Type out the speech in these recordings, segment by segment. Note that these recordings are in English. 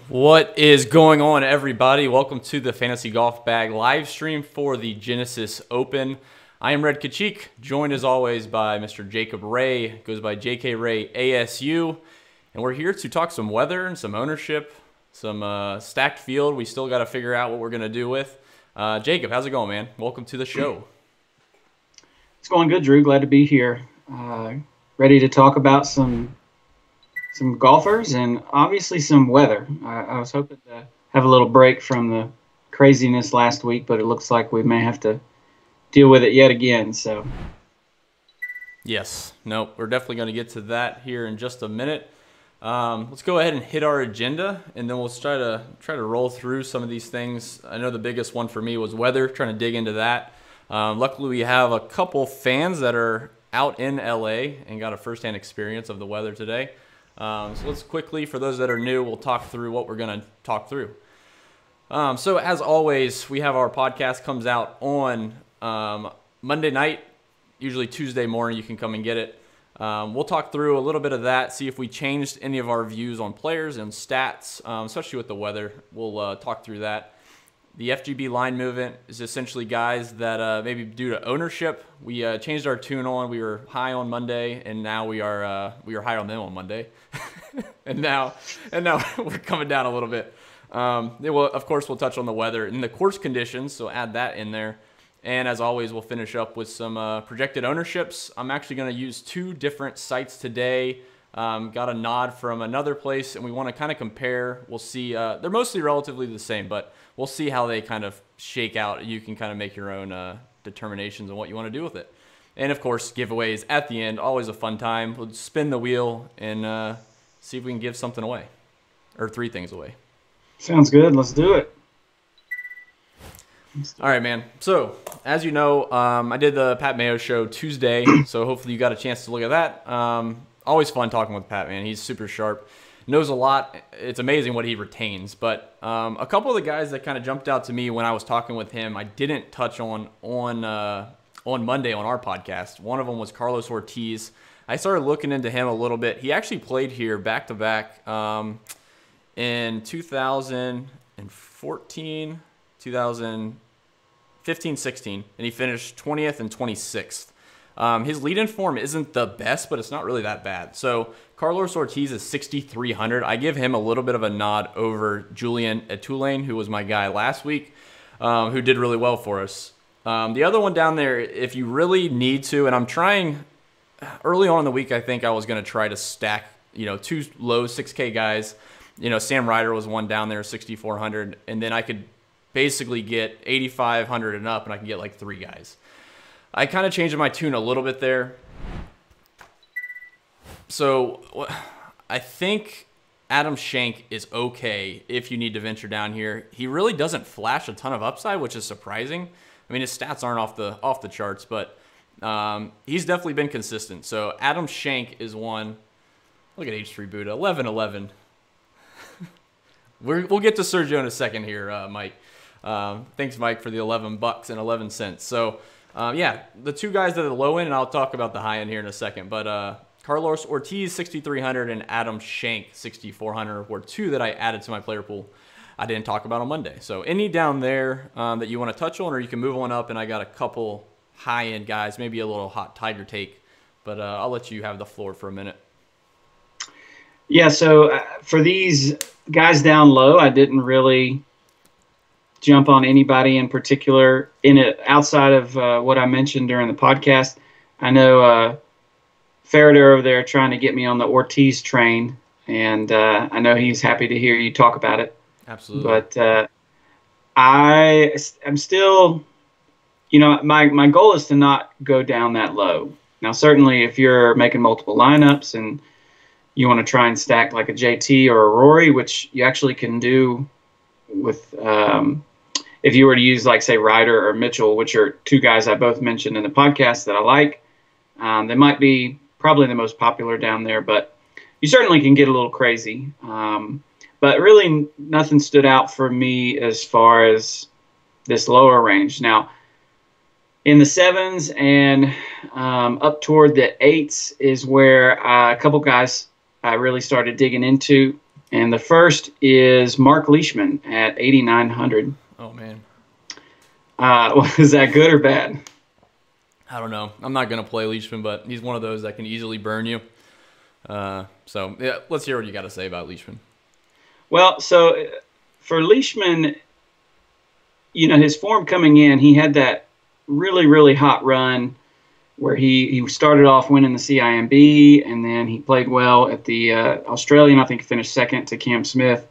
What is going on, everybody? Welcome to the Fantasy Golf Bag live stream for the Genesis Open. I am Red Kachik, joined as always by Mr. Jacob Ray, goes by JK Ray ASU, and we're here to talk some weather and some ownership, some stacked field. We still got to figure out what we're going to do with. Jacob, how's it going, man? Welcome to the show. It's going good, Drew. Glad to be here. Ready to talk about some golfers and obviously some weather. I was hoping to have a little break from the craziness last week, but it looks like we may have to deal with it yet again. So, yes, no, we're definitely going to get to that here in just a minute. Let's go ahead and hit our agenda, and then we'll try to roll through some of these things. I know the biggest one for me was weather, trying to dig into that. Luckily, we have a couple fans that are out in LA and got a firsthand experience of the weather today. So let's quickly, for those that are new, we'll talk through what we're going to talk through. So as always, we have our podcast comes out on Monday night, usually Tuesday morning. You can come and get it. We'll talk through a little bit of that, see if we changed any of our views on players and stats, especially with the weather. We'll talk through that. The FGB line movement is essentially guys that maybe due to ownership, we changed our tune on. We were high on Monday, and now we are high on them on Monday, and now we're coming down a little bit. Of course, we'll touch on the weather and the course conditions, so add that in there. And as always, we'll finish up with some projected ownerships. I'm actually going to use two different sites today. Got a nod from another place, and we want to kind of compare. We'll see. They're mostly relatively the same, but we'll see how they kind of shake out. You can kind of make your own determinations on what you want to do with it. And, of course, giveaways at the end. Always a fun time. We'll spin the wheel and see if we can give something away, or three things away. Sounds good. Let's do it. All right, man. So, as you know, I did the Pat Mayo show Tuesday, so hopefully you got a chance to look at that. Always fun talking with Pat, man. He's super sharp, knows a lot. It's amazing what he retains. But a couple of the guys that kind of jumped out to me when I was talking with him, I didn't touch on Monday on our podcast. One of them was Carlos Ortiz. I started looking into him a little bit. He actually played here back-to-back in 2014, 2015, 16, and he finished 20th and 26th. His lead-in form isn't the best, but it's not really that bad. So Carlos Ortiz is 6,300. I give him a little bit of a nod over Julian Etulain, who was my guy last week, who did really well for us. The other one down there, if you really need to, and I'm trying early on in the week, I think I was going to try to stack, two low 6K guys. Sam Ryder was one down there, 6,400, and then I could basically get 8,500 and up, and I can get like three guys. I kind of changed my tune a little bit there. So I think Adam Schenk is okay if you need to venture down here. He really doesn't flash a ton of upside, which is surprising. I mean, his stats aren't off the charts, but he's definitely been consistent. So Adam Schenk is one. Look at H3 Buddha, 11-11. We'll get to Sergio in a second here, Mike. Thanks, Mike, for the $11 and 11 cents. So, yeah, the two guys that are the low end, and I'll talk about the high end here in a second. But Carlos Ortiz, 6,300, and Adam Schenk, 6,400, were two that I added to my player pool. I didn't talk about on Monday. So any down there that you want to touch on, or you can move on up, and I got a couple high-end guys, maybe a little hot Tiger take. But I'll let you have the floor for a minute. Yeah, so for these guys down low, I didn't really jump on anybody in particular in it outside of what I mentioned during the podcast. I know Faraday over there trying to get me on the Ortiz train, and I know he's happy to hear you talk about it. Absolutely. But I'm still, my goal is to not go down that low. Now, certainly if you're making multiple lineups and you want to try and stack like a JT or a Rory, which you actually can do with if you were to use, like, say, Ryder or Mitchell, which are two guys I both mentioned in the podcast that I like. They might be probably the most popular down there, but you certainly can get a little crazy. But really nothing stood out for me as far as this lower range. Now, in the 7s and up toward the 8s is where a couple guys I really started digging into. And the first is Mark Leishman at 8,900. Oh, man. Is that good or bad? I don't know. I'm not going to play Leishman, but he's one of those that can easily burn you. So, yeah, let's hear what you got to say about Leishman. Well, so for Leishman, his form coming in, he had that really, really hot run where he started off winning the CIMB, and then he played well at the Australian. I think he finished second to Cam Smith.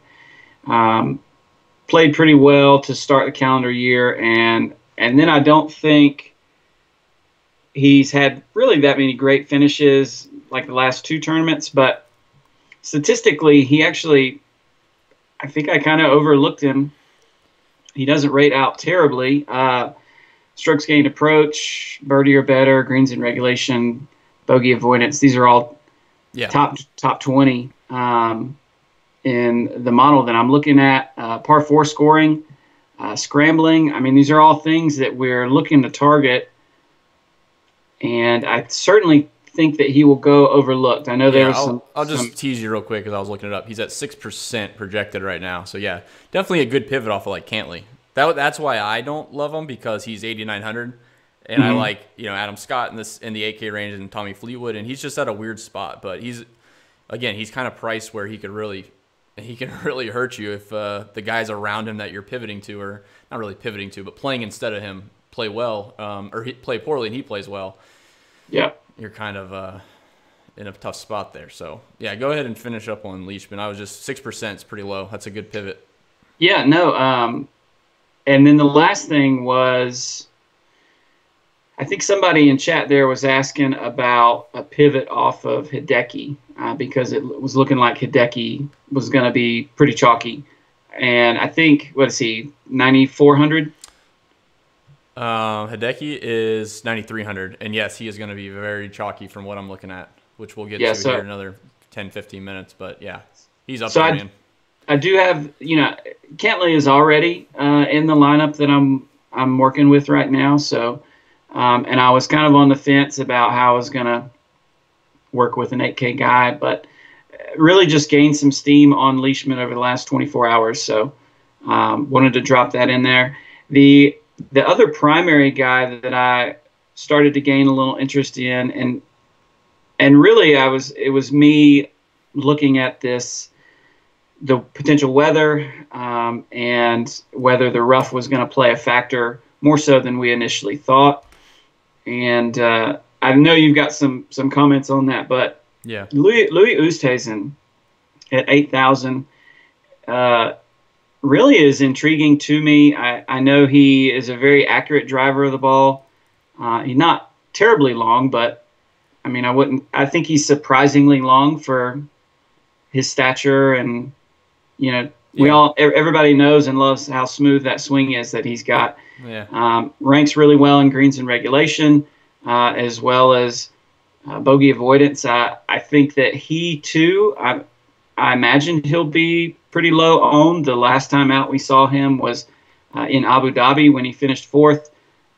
Played pretty well to start the calendar year, and then I don't think he's had really that many great finishes like the last two tournaments, but statistically, he actually, I think I kind of overlooked him. He doesn't rate out terribly. Strokes gained approach, birdie or better, greens in regulation, bogey avoidance. These are all top 20 in the model that I'm looking at. Par 4 scoring, scrambling. I mean, these are all things that we're looking to target, and I certainly think that he will go overlooked. I know there was some. I'll just tease you real quick because I was looking it up. He's at 6% projected right now. So yeah, definitely a good pivot off of like Cantley. That's why I don't love him, because he's 8,900, and I like Adam Scott in the 8K range and Tommy Fleetwood, and he's just at a weird spot. But he's kind of priced where he can really hurt you if the guys around him that you're pivoting to, or not really pivoting to, but playing instead of him, play well or play poorly and he plays well. Yeah. You're kind of in a tough spot there. So, yeah, go ahead and finish up on Leishman. I was just 6% is pretty low. That's a good pivot. Yeah, no. And then the last thing was, I think somebody in chat there was asking about a pivot off of Hideki because it was looking like Hideki was going to be pretty chalky. And I think, what is he, 9,400? Hideki is 9,300, and yes, he is going to be very chalky from what I'm looking at, which we'll get to here in another 10, 15 minutes. But yeah, he's up there, man. I do have, Cantley is already in the lineup that I'm working with right now. So, and I was kind of on the fence about how I was going to work with an 8K guy, but really just gained some steam on Leishman over the last 24 hours. So, wanted to drop that in there. The other primary guy that I started to gain a little interest in, and really it was me looking at the potential weather and whether the rough was going to play a factor more so than we initially thought. And I know you've got some comments on that, but yeah, Louis Oosthuizen at 8,000 really is intriguing to me. I know he is a very accurate driver of the ball. He's not terribly long, but I mean, I think he's surprisingly long for his stature, and everybody knows and loves how smooth that swing is that he's got. Yeah. Ranks really well in greens and regulation, as well as bogey avoidance. I think that he too, I imagine he'll be pretty low owned. The last time out we saw him was in Abu Dhabi when he finished fourth,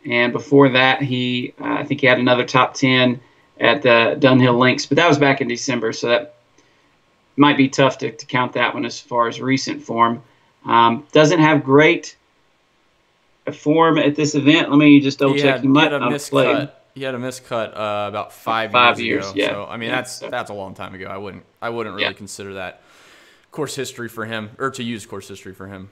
and before that I think he had another top 10 at the Dunhill Links, but that was back in December, so that might be tough to count that one as far as recent form. Doesn't have great form at this event. Let me just double check. He had a miscut. He had a miscut about 5 years ago. Yeah. So I mean, that's a long time ago. I wouldn't really consider that course history for him, or to use course history for him.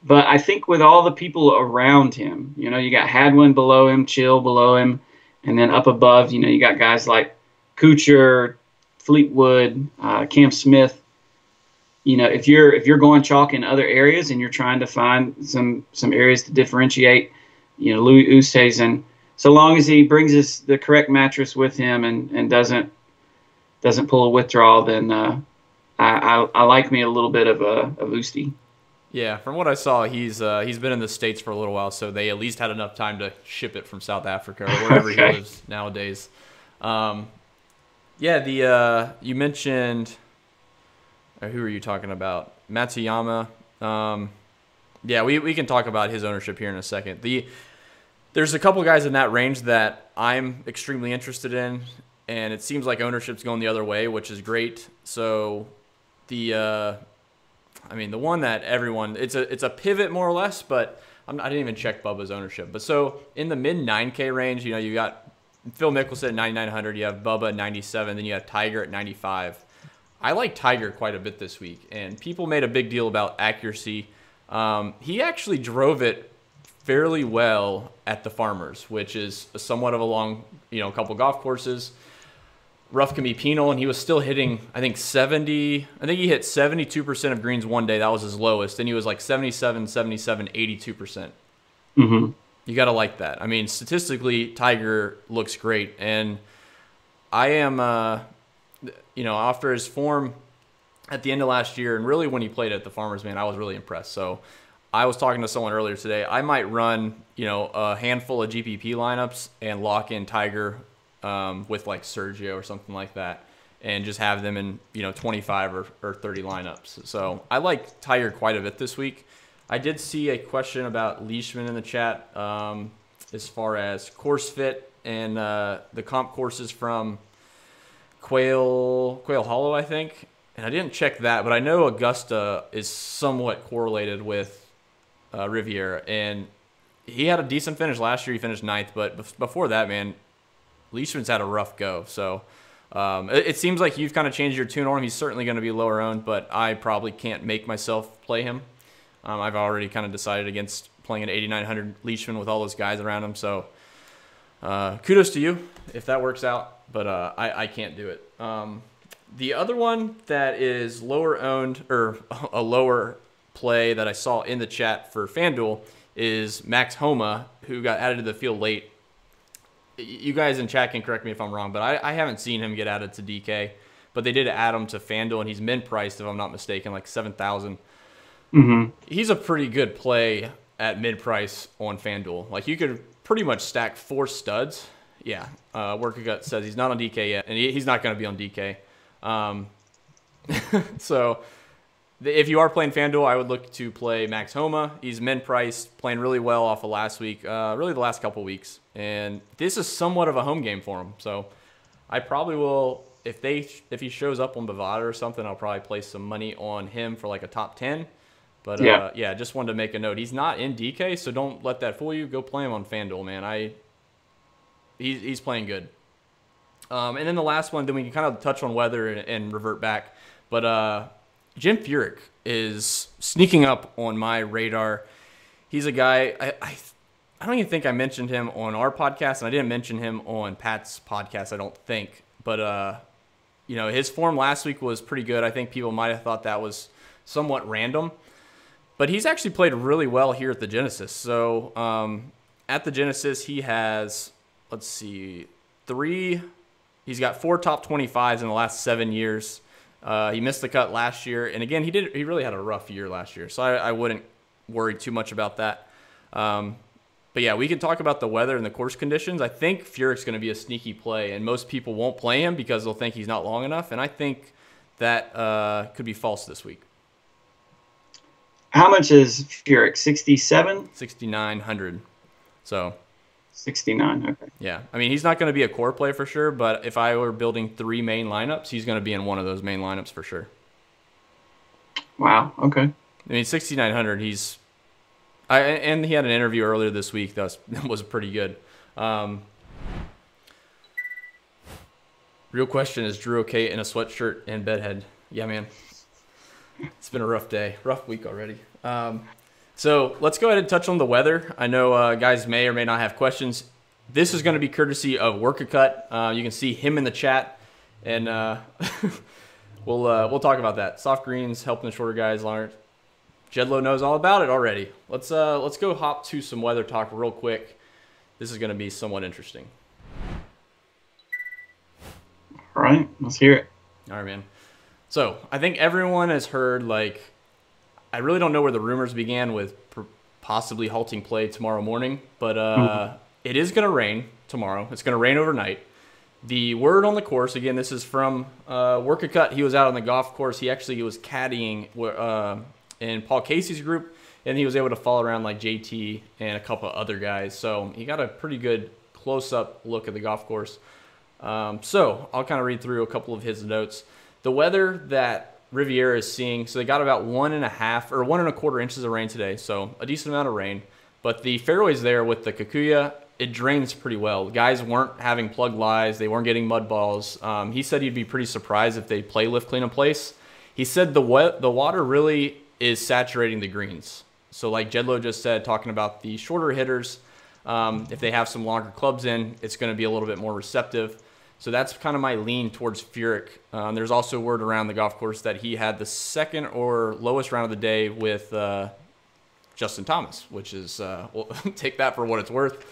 But I think with all the people around him, you got Hadwin below him, Chill below him, and then up above, you got guys like Kuchar, Fleetwood, Cam Smith. If you're going chalk in other areas and you're trying to find some areas to differentiate, Louis Oosthuizen, so long as he brings the correct mattress with him and doesn't pull a withdrawal, then I like me a little bit of Oosty. Yeah, from what I saw, he's been in the States for a little while, so they at least had enough time to ship it from South Africa or wherever he lives nowadays. Yeah, you mentioned, who are you talking about? Matsuyama. Yeah, we can talk about his ownership here in a second. There's a couple guys in that range that I'm extremely interested in, and it seems like ownership's going the other way, which is great. So I mean, the one that everyone, it's a pivot more or less, but I didn't even check Bubba's ownership. But so in the mid 9K range, you know, you got Phil Mickelson at 9,900, you have Bubba at 97, then you have Tiger at 95. I like Tiger quite a bit this week, and people made a big deal about accuracy. He actually drove it fairly well at the Farmers, which is somewhat of a long, you know, couple golf courses. Rough can be penal, and he was still hitting, I think he hit 72% of greens one day. That was his lowest. And he was like 77, 77, 82%. Mm-hmm. You got to like that. I mean, statistically, Tiger looks great. And I am, you know, after his form at the end of last year, and really when he played at the Farmers, man, I was really impressed. So I was talking to someone earlier today. I might run, you know, a handful of GPP lineups and lock in Tiger with like Sergio or something like that, and just have them in, you know, 25 or 30 lineups. So I like Tiger quite a bit this week. I did see a question about Leishman in the chat as far as course fit and the comp courses from Quail Hollow, I think. And I didn't check that, but I know Augusta is somewhat correlated with Riviera, and he had a decent finish last year. He finished 9th, but before that, man, Leishman's had a rough go. So it seems like you've kind of changed your tune on him. He's certainly going to be lower owned, but I probably can't make myself play him. I've already kind of decided against playing an 8,900 Leishman with all those guys around him. So kudos to you if that works out, but I can't do it. The other one that is lower owned, or a lower play that I saw in the chat for FanDuel, is Max Homa, who got added to the field late. You guys in chat can correct me if I'm wrong, but I haven't seen him get added to DK. But they did add him to FanDuel, and he's mid-priced, if I'm not mistaken, like 7,000. Mm-hmm. He's a pretty good play at mid-price on FanDuel. Like, you could pretty much stack 4 studs. Yeah, Workagut says he's not on DK yet, and he's not going to be on DK. So if you are playing FanDuel, I would look to play Max Homa. He's mid-priced, playing really well off of last week, really the last couple weeks. And this is somewhat of a home game for him. So I probably will, if he shows up on Bovada or something, I'll probably place some money on him for like a top 10. But yeah, just wanted to make a note. He's not in DK, so don't let that fool you. Go play him on FanDuel, man. He's playing good. And then the last one, then we can kind of touch on weather and revert back. But Jim Furyk is sneaking up on my radar. He's a guy, I don't even think I mentioned him on our podcast, and I didn't mention him on Pat's podcast, I don't think. But, you know, his form last week was pretty good. I think people might have thought that was somewhat random. But he's actually played really well here at the Genesis. So at the Genesis, he has, let's see, he's got 4 top 25s in the last 7 years. He missed the cut last year. And again, he really had a rough year last year. So I wouldn't worry too much about that. But yeah, we can talk about the weather and the course conditions. I think Furyk's going to be a sneaky play, and most people won't play him because they'll think he's not long enough. And I think that could be false this week. How much is Furyk? 67? 6,900. So 69, okay. yeah, I mean, he's not going to be a core play for sure, but if I were building 3 main lineups, he's going to be in one of those main lineups for sure. Wow, okay. I mean, 6,900, and he had an interview earlier this week that was pretty good. Real question, is Drew okay in a sweatshirt and bedhead? Yeah, man. It's been a rough day, rough week already. So let's go ahead and touch on the weather. I know guys may or may not have questions. This is going to be courtesy of Workacut. You can see him in the chat, and we'll talk about that. Soft greens helping the shorter guys. Jedlo knows all about it already. Let's go hop to some weather talk real quick. This is going to be somewhat interesting. All right, let's hear it. All right, man. So I think everyone has heard, like, I really don't know where the rumors began with possibly halting play tomorrow morning, but it is going to rain tomorrow. It's going to rain overnight. The word on the course, again, this is from Workacut. He was out on the golf course. He was caddying in Paul Casey's group, and he was able to follow around like JT and a couple of other guys. So he got a pretty good close-up look at the golf course. So I'll kind of read through a couple of his notes. The weather that Riviera is seeing, so they got about 1.5 or 1.25 inches of rain today, so a decent amount of rain. But the fairways there with the Kikuya, it drains pretty well. Guys weren't having plug lies. They weren't getting mud balls. He said he'd be pretty surprised if they play lift, clean, and place. He said the water really is saturating the greens. So like Jedlo just said, talking about the shorter hitters, if they have some longer clubs in, it's going to be a little bit more receptive. So that's kind of my lean towards Furyk. There's also word around the golf course that he had the second or lowest round of the day with Justin Thomas, which is, we'll take that for what it's worth.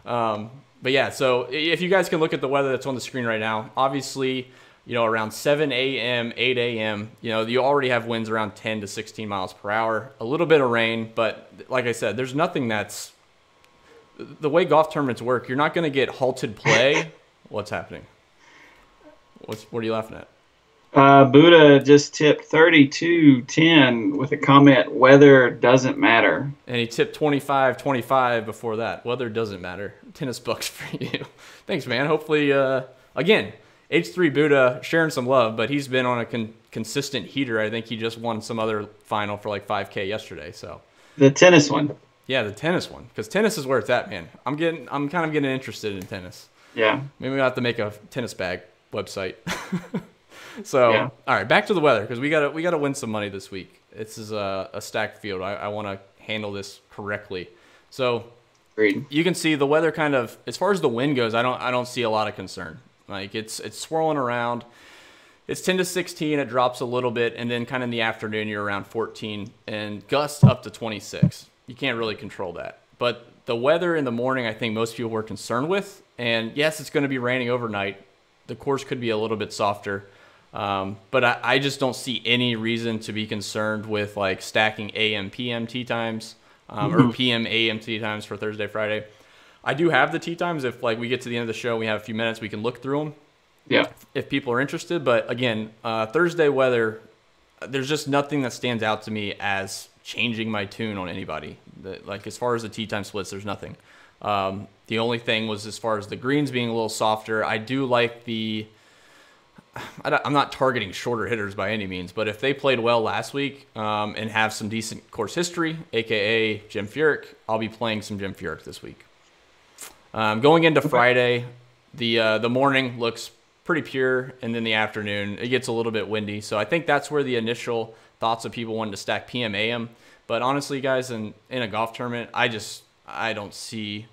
But yeah, so if you guys can look at the weather that's on the screen right now, obviously, you know, around 7 a.m., 8 a.m., you know, you already have winds around 10 to 16 miles per hour, a little bit of rain, but like I said, there's nothing that's, the way golf tournaments work, you're not going to get halted play. What's happening? What are you laughing at? Buddha just tipped 32.10 with a comment, weather doesn't matter. And he tipped 25.25 before that. Weather doesn't matter. Tennis bucks for you. Thanks, man. Hopefully, again, H3 Buddha sharing some love, but he's been on a consistent heater. I think he just won some other final for like 5K yesterday. So the tennis one. Yeah, the tennis one, because tennis is where it's at, man. I'm kind of getting interested in tennis. Yeah. Maybe we'll have to make a tennis bag website. So, yeah. All right, back to the weather, because we gotta win some money this week. This is a stacked field. I want to handle this correctly. So, Agreed. You can see the weather kind of, as far as the wind goes, I don't see a lot of concern. Like it's swirling around. It's 10 to 16. It drops a little bit, and then kind of in the afternoon you're around 14, and gusts up to 26. You can't really control that. But the weather in the morning, I think most people were concerned with. And yes, it's going to be raining overnight. The course could be a little bit softer. But I just don't see any reason to be concerned with like stacking AM, PM tee times, or PM, AM tee times for Thursday, Friday. I do have the tee times. If like we get to the end of the show, we have a few minutes, we can look through them. Yeah. If people are interested. But again, Thursday weather, there's just nothing that stands out to me as changing my tune on anybody. Like as far as the tee time splits, there's nothing. The only thing was as far as the greens being a little softer. I do like I'm not targeting shorter hitters by any means, but if they played well last week and have some decent course history, aka Jim Furyk, I'll be playing some Jim Furyk this week. Going into Friday, the morning looks pretty pure, and then the afternoon it gets a little bit windy. So I think that's where the initial thoughts of people wanting to stack PM AM. But honestly, guys, in a golf tournament, I don't see.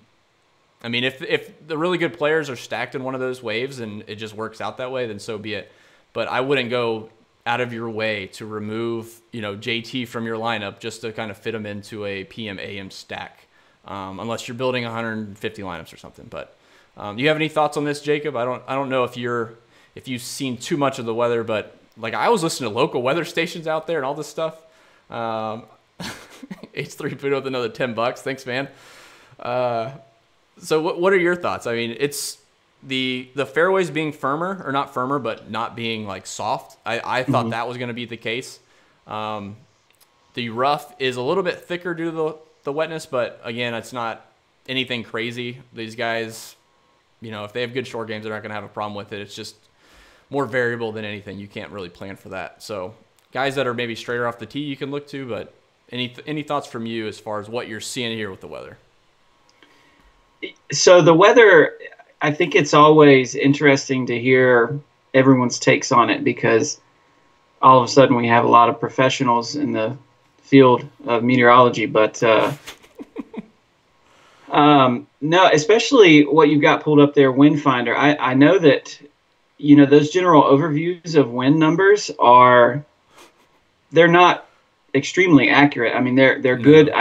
I mean, if the really good players are stacked in one of those waves and it just works out that way, then so be it. But I wouldn't go out of your way to remove, JT from your lineup just to kind of fit them into a PM AM stack, unless you're building 150 lineups or something. But do you have any thoughts on this, Jacob? I don't know if you've seen too much of the weather, but like I was listening to local weather stations out there and all this stuff. H3 put with another $10. Thanks, man. So what are your thoughts? I mean, it's the fairways being firmer, or not firmer, but not being like soft. I thought that was going to be the case. The rough is a little bit thicker due to the wetness, but again, it's not anything crazy. These guys, if they have good short games, they're not going to have a problem with it. It's just more variable than anything. You can't really plan for that. So guys that are maybe straighter off the tee, you can look to, but any thoughts from you as far as what you're seeing here with the weather? So the weather, I think it's always interesting to hear everyone's takes on it, because all of a sudden we have a lot of professionals in the field of meteorology. But no, especially what you've got pulled up there, Wind Finder. I know that, those general overviews of wind numbers they're not extremely accurate. I mean, they're good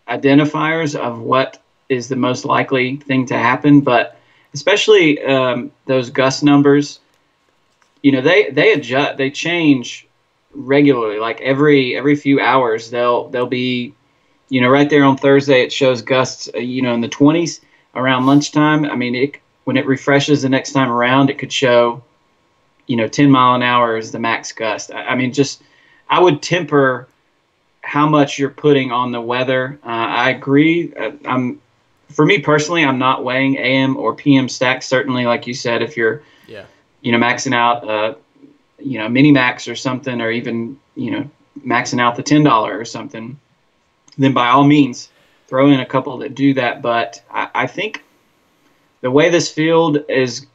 identifiers of what is the most likely thing to happen, but especially those gust numbers, they adjust, they change regularly. Like every few hours, they'll be, right there on Thursday it shows gusts, in the 20s around lunchtime. I mean, when it refreshes the next time around, it could show, 10 mile an hour is the max gust. I mean, I would temper how much you're putting on the weather. I agree. For me personally, I'm not weighing AM or PM stacks. Certainly, like you said, if you're, maxing out, mini max or something, or even, maxing out the $10 or something, then by all means throw in a couple that do that. But I think the way this field is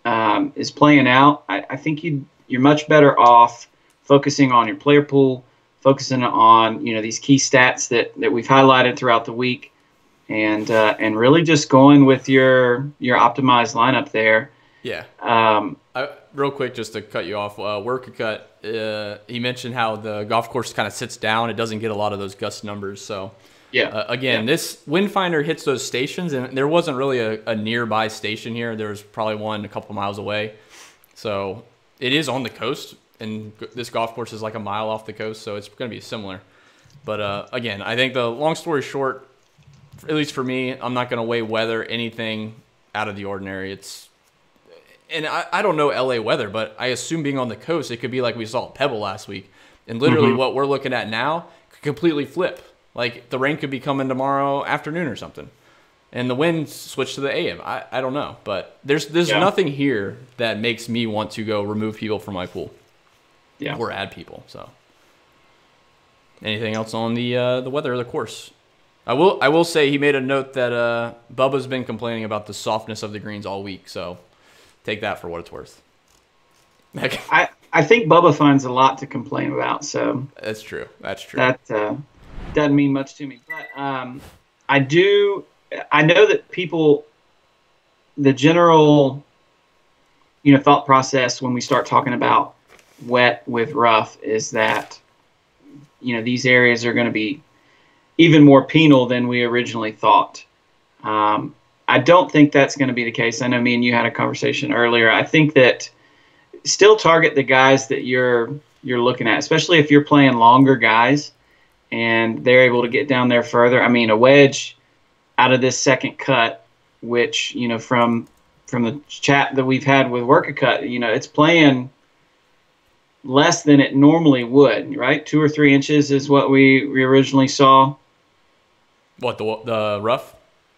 playing out, I think you're much better off focusing on your player pool, focusing on these key stats that we've highlighted throughout the week, and really just going with your optimized lineup there. Yeah. Real quick, just to cut you off, Workacut, he mentioned how the golf course kind of sits down. It doesn't get a lot of those gust numbers. So, this wind finder hits those stations, and there wasn't really a nearby station here. There was probably one a couple miles away. So it is on the coast, and this golf course is like a mile off the coast, so it's going to be similar. But again, I think the long story short, at least for me, I'm not going to weigh weather anything out of the ordinary. And I don't know LA weather, but I assume being on the coast, it could be like we saw at Pebble last week. And literally what we're looking at now could completely flip. Like the rain could be coming tomorrow afternoon or something. And the wind switch to the AM. I don't know. But there's nothing here that makes me want to go remove people from my pool. Yeah. Or add people. So anything else on the weather of the course? I will say he made a note that Bubba's been complaining about the softness of the greens all week, so take that for what it's worth. I think Bubba finds a lot to complain about, so that's true. That doesn't mean much to me, but I know that people, the general thought process when we start talking about wet with rough is that these areas are going to be even more penal than we originally thought. I don't think that's going to be the case. I know me and you had a conversation earlier. I think that still target the guys that you're looking at, especially if you're playing longer guys and they're able to get down there further. I mean, a wedge out of this second cut, which, from the chat that we've had with Workacut, it's playing less than it normally would, right? 2 or 3 inches is what we originally saw. What, the rough?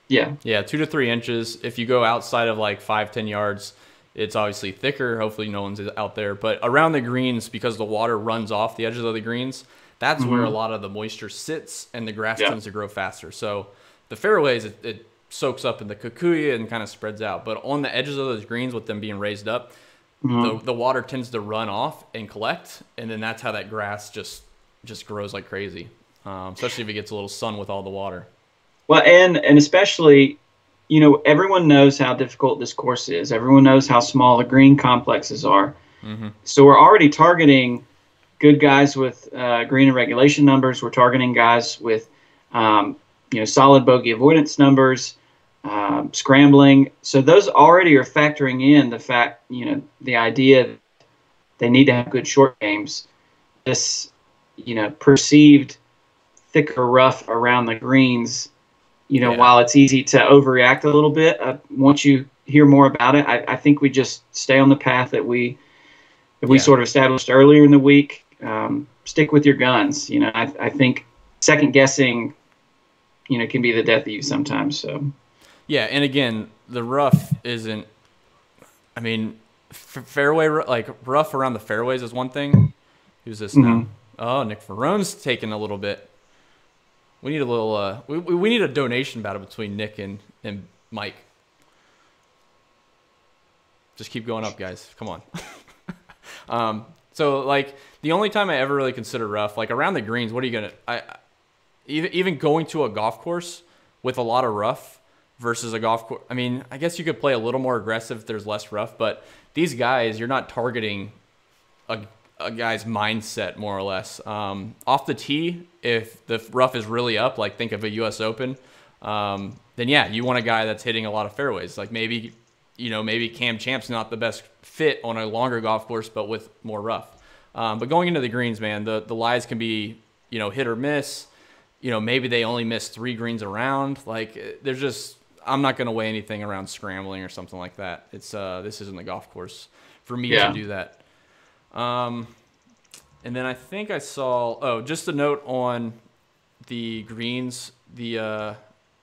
Yeah, 2 to 3 inches. If you go outside of like 5-10 yards, it's obviously thicker. Hopefully no one's out there. But around the greens, because the water runs off the edges of the greens, that's where a lot of the moisture sits and the grass tends to grow faster. So the fairways, it soaks up in the kikuyu and kind of spreads out. But on the edges of those greens, with them being raised up, the water tends to run off and collect, and then that's how that grass just grows like crazy, especially if it gets a little sun with all the water. Well, and especially, everyone knows how difficult this course is. Everyone knows how small the green complexes are. So we're already targeting good guys with green and regulation numbers. We're targeting guys with, solid bogey avoidance numbers, scrambling. So those already are factoring in the fact, the idea that they need to have good short games. This, perceived thicker rough around the greens, while it's easy to overreact a little bit, once you hear more about it, I think we just stay on the path that we sort of established earlier in the week. Stick with your guns. I think second guessing, can be the death of you sometimes. So. Yeah, and again, the rough isn't. I mean, fairway rough around the fairways is one thing. Who's this now? Oh, Nick Ferrone's taking a little bit. We need a little. We need a donation battle between Nick and Mike. Just keep going up, guys. Come on. So the only time I ever really consider rough, around the greens, what are you gonna? Even going to a golf course with a lot of rough versus a golf course. I mean, I guess you could play a little more aggressive if there's less rough, but these guys, you're not targeting a guy's mindset, more or less. Off the tee, if the rough is really up, think of a U.S. Open, then yeah, you want a guy that's hitting a lot of fairways. Maybe Cam Champ's not the best fit on a longer golf course, but with more rough. But going into the greens, man, the lies can be, hit or miss. Maybe they only miss 3 greens around. There's just, I'm not going to weigh anything around scrambling or something like that. It's this isn't the golf course for me to do that. And then I think I saw, just a note on the greens, they rolled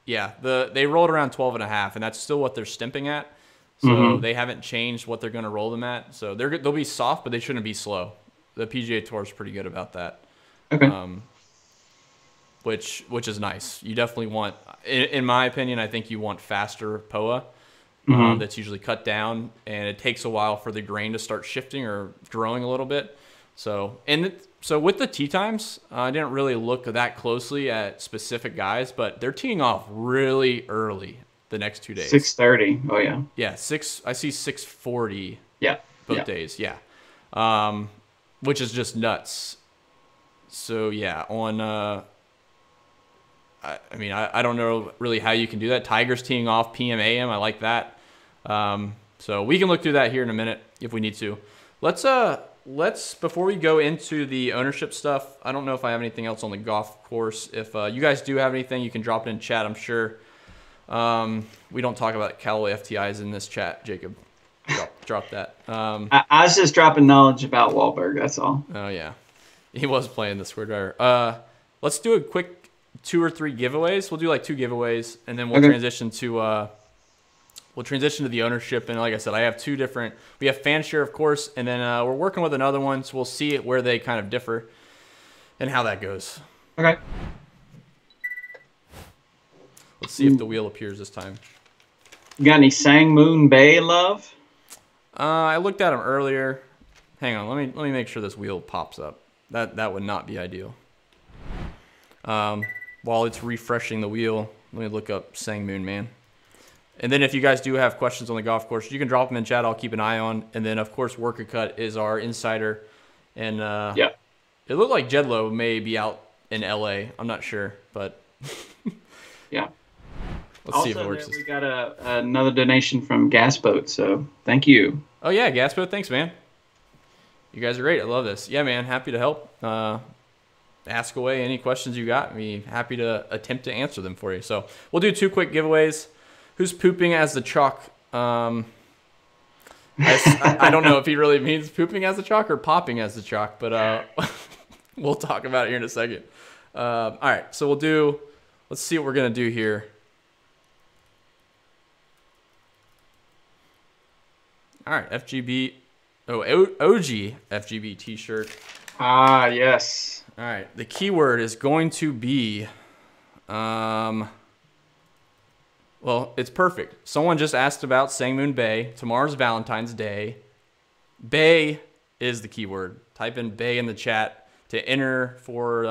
around 12.5, and that's still what they're stimping at. So they haven't changed what they're going to roll them at. So they'll be soft, but they shouldn't be slow. The PGA Tour is pretty good about that. Okay. Which is nice. You definitely want, in my opinion, I think you want faster POA. That's usually cut down, and it takes a while for the grain to start shifting or growing a little bit. So with the tee times, I didn't really look that closely at specific guys, but they're teeing off really early the next 2 days. 6:30. Oh yeah. Yeah, I see 6:40. Yeah. Both days. Yeah. Which is just nuts. So yeah, on I mean, I don't know really how you can do that. Tiger's teeing off PM AM. I like that. So we can look through that here in a minute if we need to. Let's before we go into the ownership stuff, I don't know if I have anything else on the golf course. If you guys do have anything, you can drop it in chat. I'm sure we don't talk about Callaway FTIs in this chat, Jacob. Drop that. I was just dropping knowledge about Wahlberg. That's all. Oh yeah, he was playing the screwdriver. Let's do a quick 2 or 3 giveaways. We'll do like 2 giveaways, and then we'll transition to the ownership. And like I said, I have 2 different. We have fan share, of course, and then we're working with another one, so we'll see where they kind of differ and how that goes. Okay. Let's see if the wheel appears this time. You got any Sang Moon Bay love? I looked at them earlier. Hang on, let me make sure this wheel pops up. That would not be ideal. While it's refreshing the wheel, let me look up Sang Moon Man. And then if you guys do have questions on the golf course, you can drop them in chat. I'll keep an eye on. And then, of course, Work a Cut is our insider. And it looked like Jedlow may be out in LA. I'm not sure, but yeah. Let's see if it works. We got another donation from Gasboat, so thank you. Oh, yeah, Gasboat. Thanks, man. You guys are great. I love this. Yeah, man, happy to help. Ask away any questions you got. I'd be happy to attempt to answer them for you. So we'll do 2 quick giveaways. Who's pooping as the chalk? I don't know if he really means pooping as the chalk or popping as the chalk, but we'll talk about it here in a second. All right, so let's see what we're going to do here. All right, FGB, OG FGB t-shirt. Ah, yes. All right, the keyword is going to be, well, it's perfect. Someone just asked about Sang Moon Bay. Tomorrow's Valentine's Day. Bay is the keyword. Type in Bay in the chat to enter for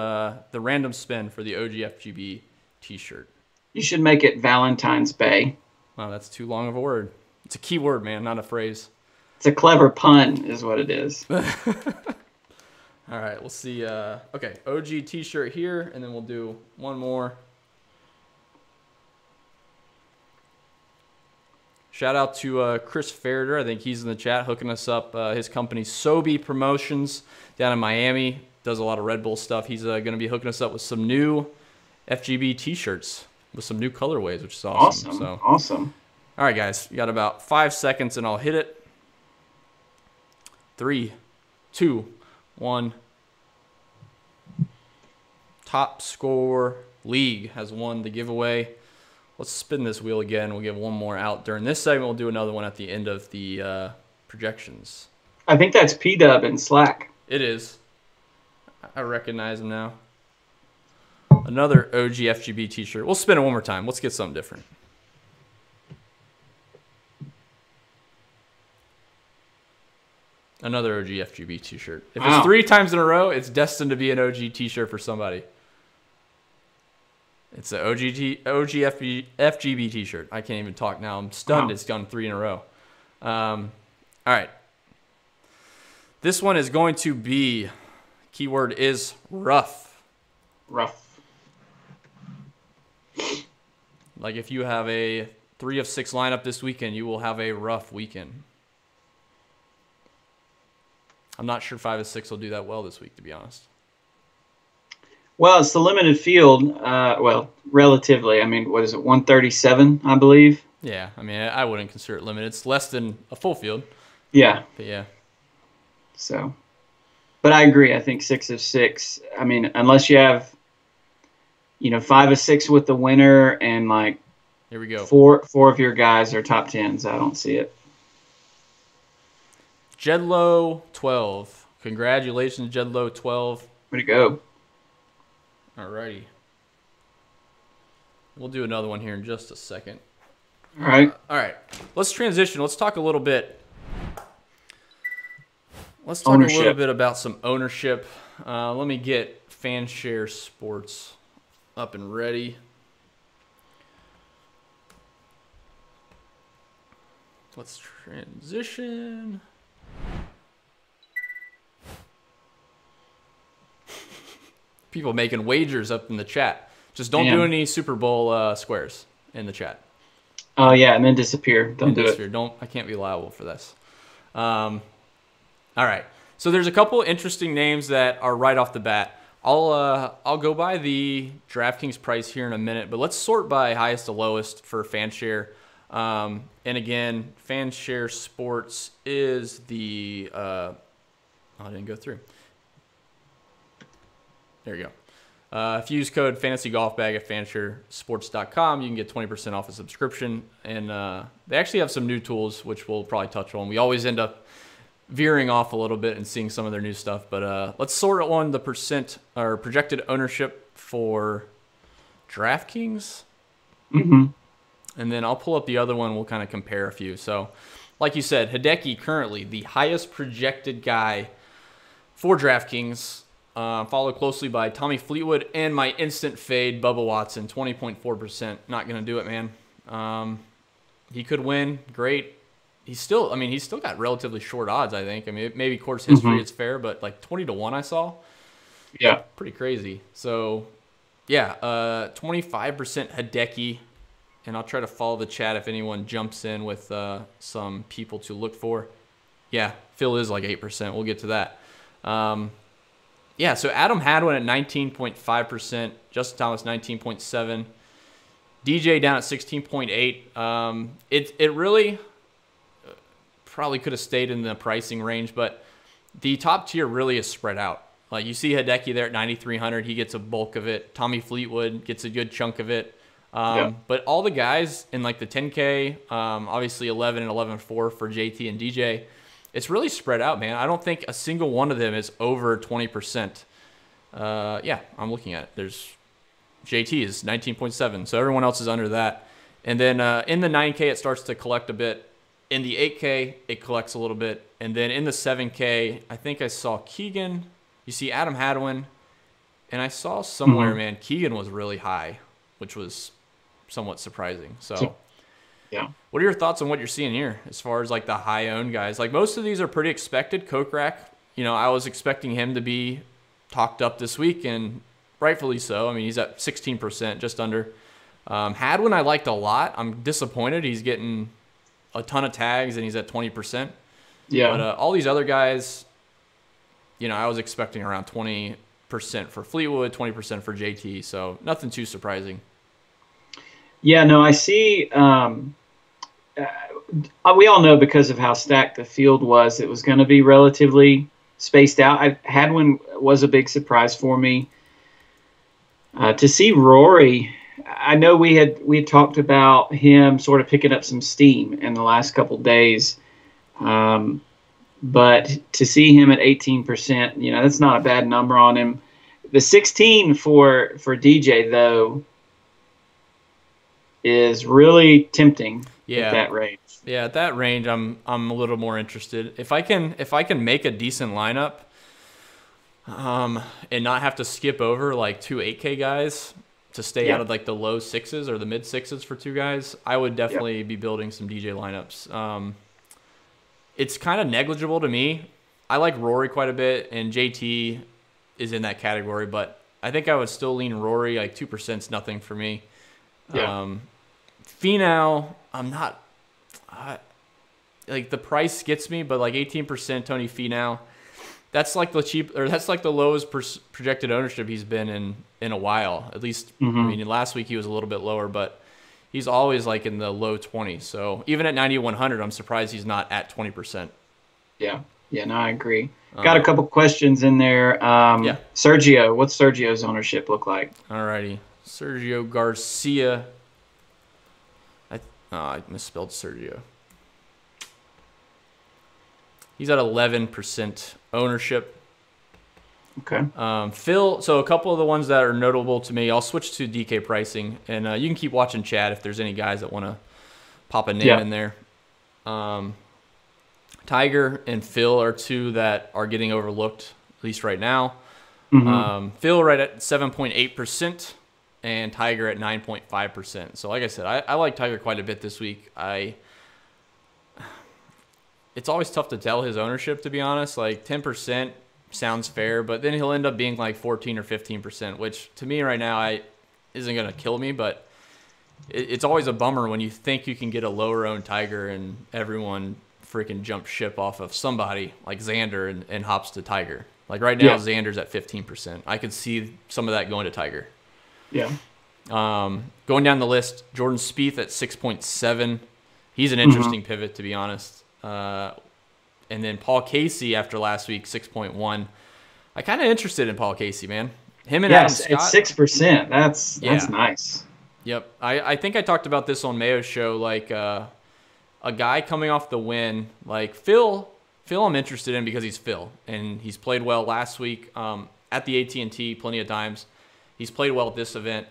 the random spin for the OG FGB t-shirt. You should make it Valentine's Bay. Wow, that's too long of a word. It's a keyword, man, not a phrase. It's a clever pun is what it is. All right, we'll see. Okay, OG t-shirt here, and then we'll do one more. Shout out to Chris Ferreter. I think he's in the chat hooking us up. His company, Sobe Promotions, down in Miami. Does a lot of Red Bull stuff. He's going to be hooking us up with some new FGB t-shirts with some new colorways, which is awesome. Awesome. All right, guys. You got about 5 seconds, and I'll hit it. 3, 2, 1. Top Score League has won the giveaway. Let's spin this wheel again. We'll give one more out during this segment. We'll do another one at the end of the projections. I think that's P-Dub in Slack. It is. I recognize him now. Another OG FGB t-shirt. We'll spin it one more time. Let's get something different. Another OG FGB t-shirt. If it's 3 times in a row, it's destined to be an OG t-shirt for somebody. It's an OG FGB t-shirt. I can't even talk now. I'm stunned. Wow. It's done 3 in a row. All right. This one is going to be, keyword is rough. Rough. Like if you have a 3 of 6 lineup this weekend, you will have a rough weekend. I'm not sure 5 of 6 will do that well this week, to be honest. Well, it's the limited field. Well, relatively. I mean, what is it, 137, I believe? Yeah, I mean, I wouldn't consider it limited. It's less than a full field. Yeah. But yeah. So, but I agree. I think 6 of 6. I mean, unless you have, 5 of 6 with the winner and like here we go. 4 of your guys are top 10s. I don't see it. Jedlow12. Congratulations, Jedlow12. Way to go. Alrighty. We'll do another one here in just a second. All right. All right. Let's transition. Let's talk a little bit. Let's talk a little bit about some ownership. Let me get FanShare Sports up and ready. Let's transition. People making wagers up in the chat. Just don't do any Super Bowl squares in the chat. Oh yeah, and then disappear. Don't do it. I can't be liable for this. All right. So there's a couple interesting names that are right off the bat. I'll go by the DraftKings price here in a minute, but let's sort by highest to lowest for FanShare. And again, FanShare Sports is the I didn't go through. There you go. If you use code FANTASYGOLFBAG at fansharesports.com, you can get 20% off a subscription. And they actually have some new tools, which we'll probably touch on. We always end up veering off a little bit and seeing some of their new stuff. But let's sort on the percent or projected ownership for DraftKings. Mm-hmm. And then I'll pull up the other one. We'll kind of compare a few. So, like you said, Hideki currently the highest projected guy for DraftKings, followed closely by Tommy Fleetwood and my instant fade, Bubba Watson, 20.4%. Not going to do it, man. He could win. Great. He's still got relatively short odds, I think. I mean, maybe course history it's fair, but like 20-1 I saw. Yeah. Pretty crazy. So, yeah, 25% Hideki. And I'll try to follow the chat if anyone jumps in with some people to look for. Yeah, Phil is like 8%. We'll get to that. Yeah, so Adam Hadwin at 19.5%. Justin Thomas, 19.7%. DJ down at 16.8%. It really probably could have stayed in the pricing range, but the top tier really is spread out. Like you see Hideki there at 9,300. He gets a bulk of it. Tommy Fleetwood gets a good chunk of it. But all the guys in like the 10K, obviously 11 and 11.4 for JT and DJ, it's really spread out, man. I don't think a single one of them is over 20%. Yeah, I'm looking at it. There's JT is 19.7, so everyone else is under that. And then in the 9K, it starts to collect a bit. In the 8K, it collects a little bit. And then in the 7K, I think I saw Keegan. You see Adam Hadwin. And I saw somewhere, man, Keegan was really high, which was somewhat surprising. So, yeah. What are your thoughts on what you're seeing here as far as like the high-owned guys? Like most of these are pretty expected. Kokrak, I was expecting him to be talked up this week, and rightfully so. I mean, he's at 16%, just under. Hadwin I liked a lot. I'm disappointed. He's getting a ton of tags, and he's at 20%. Yeah. But all these other guys, I was expecting around 20% for Fleetwood, 20% for JT, so nothing too surprising. Yeah, no, I see. We all know because of how stacked the field was, it was going to be relatively spaced out. Hadwin was a big surprise for me. To see Rory, I know we had talked about him sort of picking up some steam in the last couple days, but to see him at 18%, that's not a bad number on him. The 16 for DJ though is really tempting. At that range. Yeah, at that range, I'm a little more interested. If I can make a decent lineup, and not have to skip over like two 8K guys to stay out of like the low sixes or the mid sixes for two guys, I would definitely be building some DJ lineups. It's kind of negligible to me. I like Rory quite a bit, and JT is in that category, but I think I would still lean Rory. Like 2% is nothing for me. Yeah. Finau, I'm not like the price gets me, but like 18% Tony Finau, that's like the lowest projected ownership he's been in a while. At least, I mean, last week he was a little bit lower, but he's always like in the low 20s. So even at 9,100, I'm surprised he's not at 20%. Yeah. Yeah, no, I agree. Got a couple questions in there. Sergio, what's Sergio's ownership look like? Alrighty. Sergio Garcia. I misspelled Sergio. He's at 11% ownership. Okay. Phil, so a couple of the ones that are notable to me, I'll switch to DK pricing, and you can keep watching chat if there's any guys that want to pop a name in there. Tiger and Phil are two that are getting overlooked, at least right now. Phil right at 7.8% and Tiger at 9.5%. So like I said, I like Tiger quite a bit this week. It's always tough to tell his ownership, to be honest. Like 10% sounds fair, but then he'll end up being like 14 or 15%, which to me right now isn't going to kill me, but it's always a bummer when you think you can get a lower owned Tiger and everyone freaking jumps ship off of somebody like Xander and hops to Tiger. Like right now, Xander's at 15%. I could see some of that going to Tiger. Yeah. Going down the list, Jordan Spieth at 6.7. He's an interesting pivot, to be honest. And then Paul Casey after last week, 6.1. I kind of interested in Paul Casey, man. Him and Adam Scott. It's 6%. That's nice. Yep. I think I talked about this on Mayo's show. Like a guy coming off the win, like Phil I'm interested in because he's Phil, and he's played well last week at the AT&T plenty of times. He's played well at this event.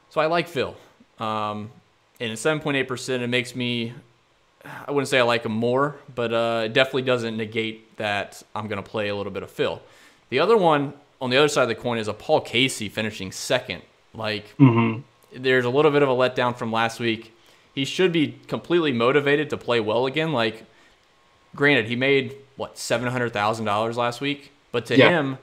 So I like Phil. And at 7.8%, it makes me, I wouldn't say I like him more, but it definitely doesn't negate that I'm going to play a little bit of Phil. The other one on the other side of the coin is a Paul Casey finishing second. Like, there's a little bit of a letdown from last week. He should be completely motivated to play well again. Like, granted, he made, $700,000 last week? But to him,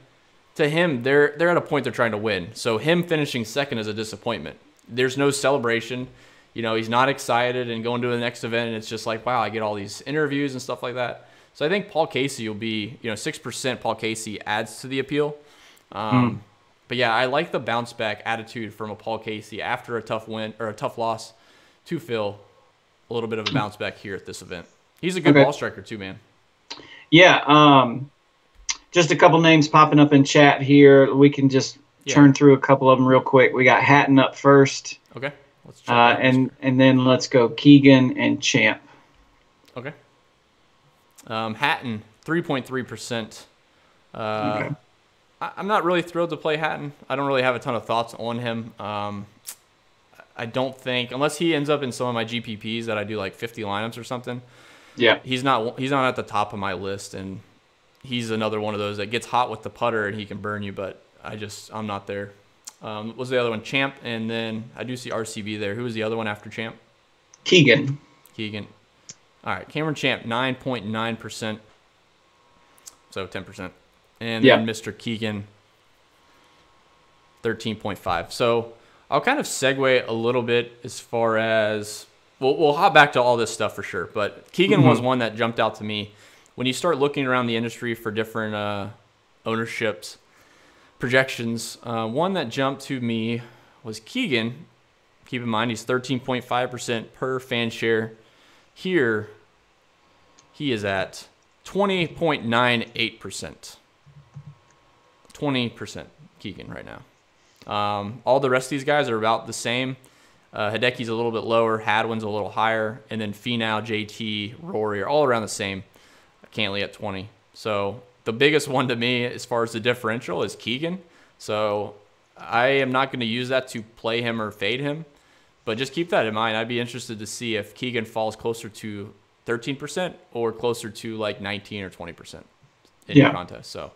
they're at a point they're trying to win. So him finishing second is a disappointment. There's no celebration. You know, he's not excited and going to the next event, and it's just like, wow, I get all these interviews and stuff like that. So I think Paul Casey will be, 6% Paul Casey adds to the appeal. But yeah, I like the bounce back attitude from a Paul Casey after a tough win or a tough loss to Phil. A little bit of a bounce back here at this event. He's a good ball striker too, man. Yeah. Just a couple names popping up in chat here. We can just turn through a couple of them real quick. We got Hatton up first. Okay. Let's check and then let's go Keegan and Champ. Okay. Hatton, 3.3%. Okay. I'm not really thrilled to play Hatton. I don't really have a ton of thoughts on him. I don't think, unless he ends up in some of my GPPs that I do like 50 lineups or something. Yeah. He's not at the top of my list, and he's another one of those that gets hot with the putter and he can burn you, but I'm not there. What was the other one? Champ, and then I do see RCB there. Who was the other one after Champ? Keegan. All right, Cameron Champ, 9.9%. So 10%. And then Mr. Keegan, 13.5. So I'll kind of segue a little bit as far as we'll hop back to all this stuff for sure. But Keegan was one that jumped out to me. When you start looking around the industry for different ownerships, projections, one that jumped to me was Keegan. Keep in mind, he's 13.5% per fan share. Here, he is at 20.98%. 20% Keegan right now. All the rest of these guys are about the same. Hideki's a little bit lower. Hadwin's a little higher. And then Finau, JT, Rory are all around the same. Cantley at 20. So the biggest one to me as far as the differential is Keegan. So I am not going to use that to play him or fade him. But just keep that in mind. I'd be interested to see if Keegan falls closer to 13% or closer to like 19 or 20% in your contest. So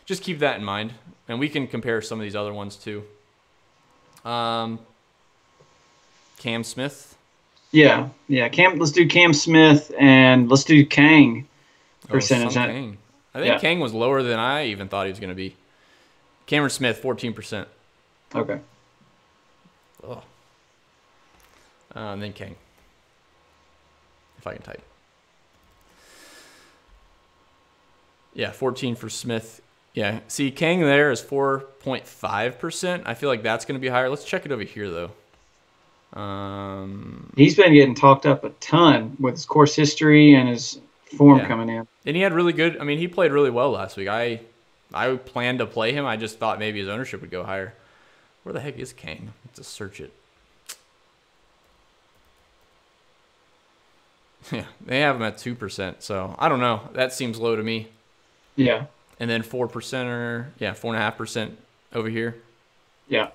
just keep that in mind. And we can compare some of these other ones too. Cam Smith. Yeah. Let's do Cam Smith and let's do Kang percentage. Kang. I think Kang was lower than I even thought he was going to be. Cameron Smith, 14%. Okay. Oh. And then Kang. If I can type. Yeah, 14 for Smith. Yeah, see, Kang there is 4.5%. I feel like that's going to be higher. Let's check it over here, though. He's been getting talked up a ton with his course history and his form coming in. And he had really good – I mean, he played really well last week. I planned to play him. I just thought maybe his ownership would go higher. Where the heck is Kang? Let's just search it. Yeah, they have him at 2%. So I don't know. That seems low to me. Yeah. And then 4% or 4.5% over here. Yeah.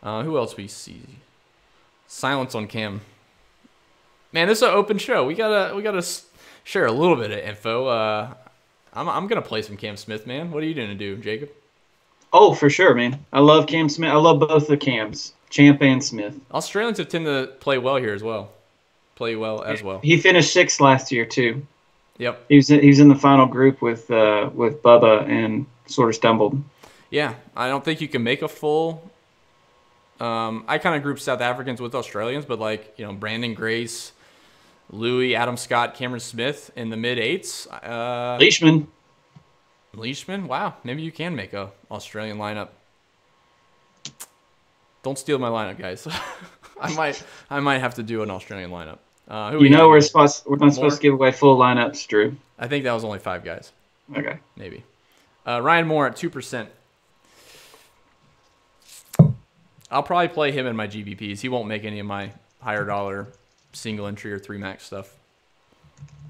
Who else we see? Silence on Cam. Man, this is an open show. We gotta share a little bit of info. I'm gonna play some Cam Smith, man. What are you gonna do, Jacob? Oh, for sure, man. I love Cam Smith. I love both the Cams, Champ and Smith. Australians have tend to play well here as well. Play well as well. He finished 6th last year too. Yep. He was in the final group with Bubba and sort of stumbled. Yeah, I don't think you can make a full. I kind of group South Africans with Australians, but Brandon Grace, Louis, Adam Scott, Cameron Smith in the mid-8s. Leishman, wow, maybe you can make a Australian lineup. Don't steal my lineup, guys. I might have to do an Australian lineup. We're not supposed to give away full lineups, Drew. I think that was only 5 guys. Okay, maybe. Ryan Moore at 2%. I'll probably play him in my GBPs. He won't make any of my higher dollar single entry or 3 max stuff.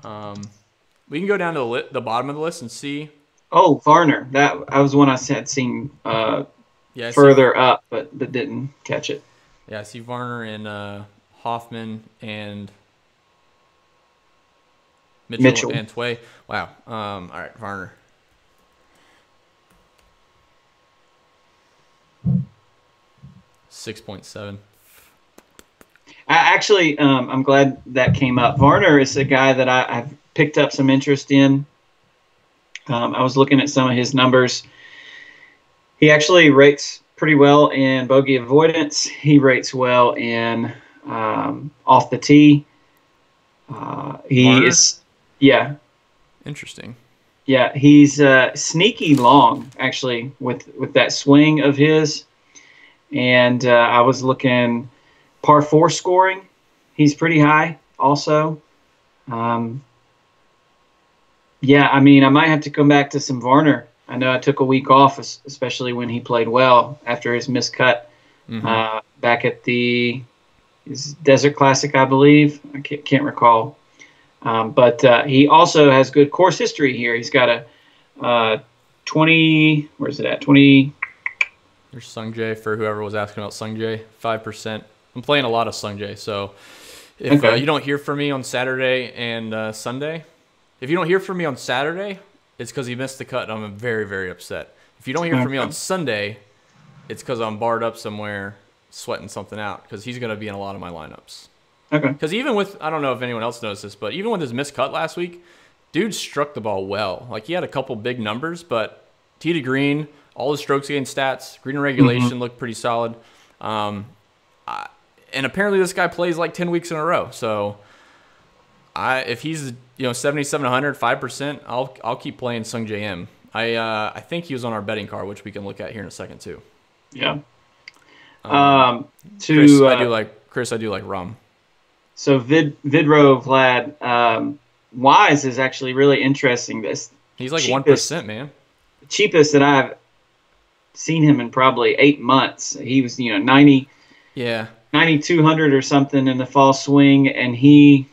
We can go down to the bottom of the list and see. Oh, Varner. That was one I had seen further up, but didn't catch it. Yeah, I see Varner and Hoffman and Mitchell and Tway. Wow. All right, Varner. $6.7. I'm glad that came up. Varner is a guy that I've picked up some interest in. I was looking at some of his numbers. He actually rates pretty well in bogey avoidance. He rates well in off the tee. Yeah. Interesting. Yeah, he's sneaky long, actually, with that swing of his. And I was looking par 4 scoring. He's pretty high also. I might have to come back to some Varner. I know I took a week off, especially when he played well after his missed cut back at the Desert Classic, I believe. I can't recall. But he also has good course history here. He's got a 20 – where's it at? 20 – There's Sungjae for whoever was asking about Sungjae, 5%. I'm playing a lot of Sungjae, so if you don't hear from me on Saturday and Sunday, if you don't hear from me on Saturday, it's because he missed the cut, and I'm very, very upset. If you don't hear from me on Sunday, it's because I'm barred up somewhere sweating something out because he's going to be in a lot of my lineups. Okay. Because even with, I don't know if anyone else knows this, but even with his missed cut last week, dude struck the ball well. Like, he had a couple big numbers, but tee to green, all the strokes gain stats, green and regulation looked pretty solid. And apparently this guy plays like 10 weeks in a row. So if he's 7,700, 5%, I'll keep playing Sungjae M. I think he was on our betting card, which we can look at here in a second too. Yeah. Chris, I do like rum. So Vidro Vlad, Wise is actually really interesting. He's like 1%, man. The cheapest that I've seen him in probably 8 months. He was 90. Yeah. 9,200 or something in the fall swing, and he's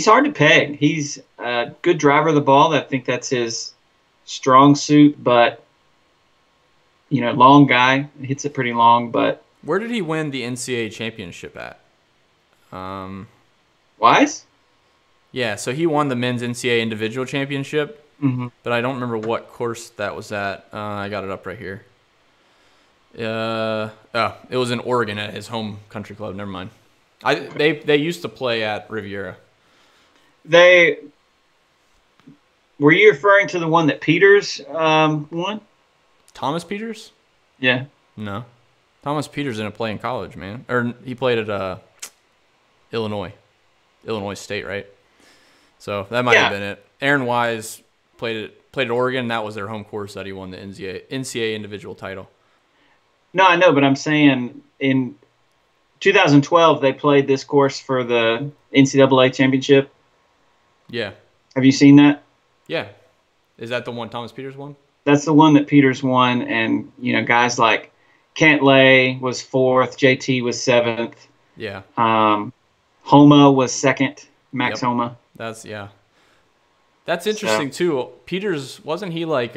hard to peg. He's a good driver of the ball. I think that's his strong suit, but long guy, hits it pretty long. But where did he win the NCAA championship at? Wise? Yeah, so he won the men's NCAA individual championship, but I don't remember what course that was at. I got it up right here. It was in Oregon at his home country club. Never mind. They used to play at Riviera. Were you referring to the one that Peters won? Thomas Peters? Yeah. No. Thomas Peters didn't play in college, man. Or he played at Illinois State, right? So that might have been it. Aaron Wise played at Oregon. That was their home course that he won the NCAA individual title. No, I know, but I'm saying in 2012 they played this course for the NCAA championship. Yeah. Have you seen that? Yeah. Is that the one Thomas Peters won? That's the one that Peters won, and guys like Cantlay was 4th, JT was 7th. Yeah. Homa was 2nd. Max Yep. Homa. That's interesting too. Peters, wasn't he like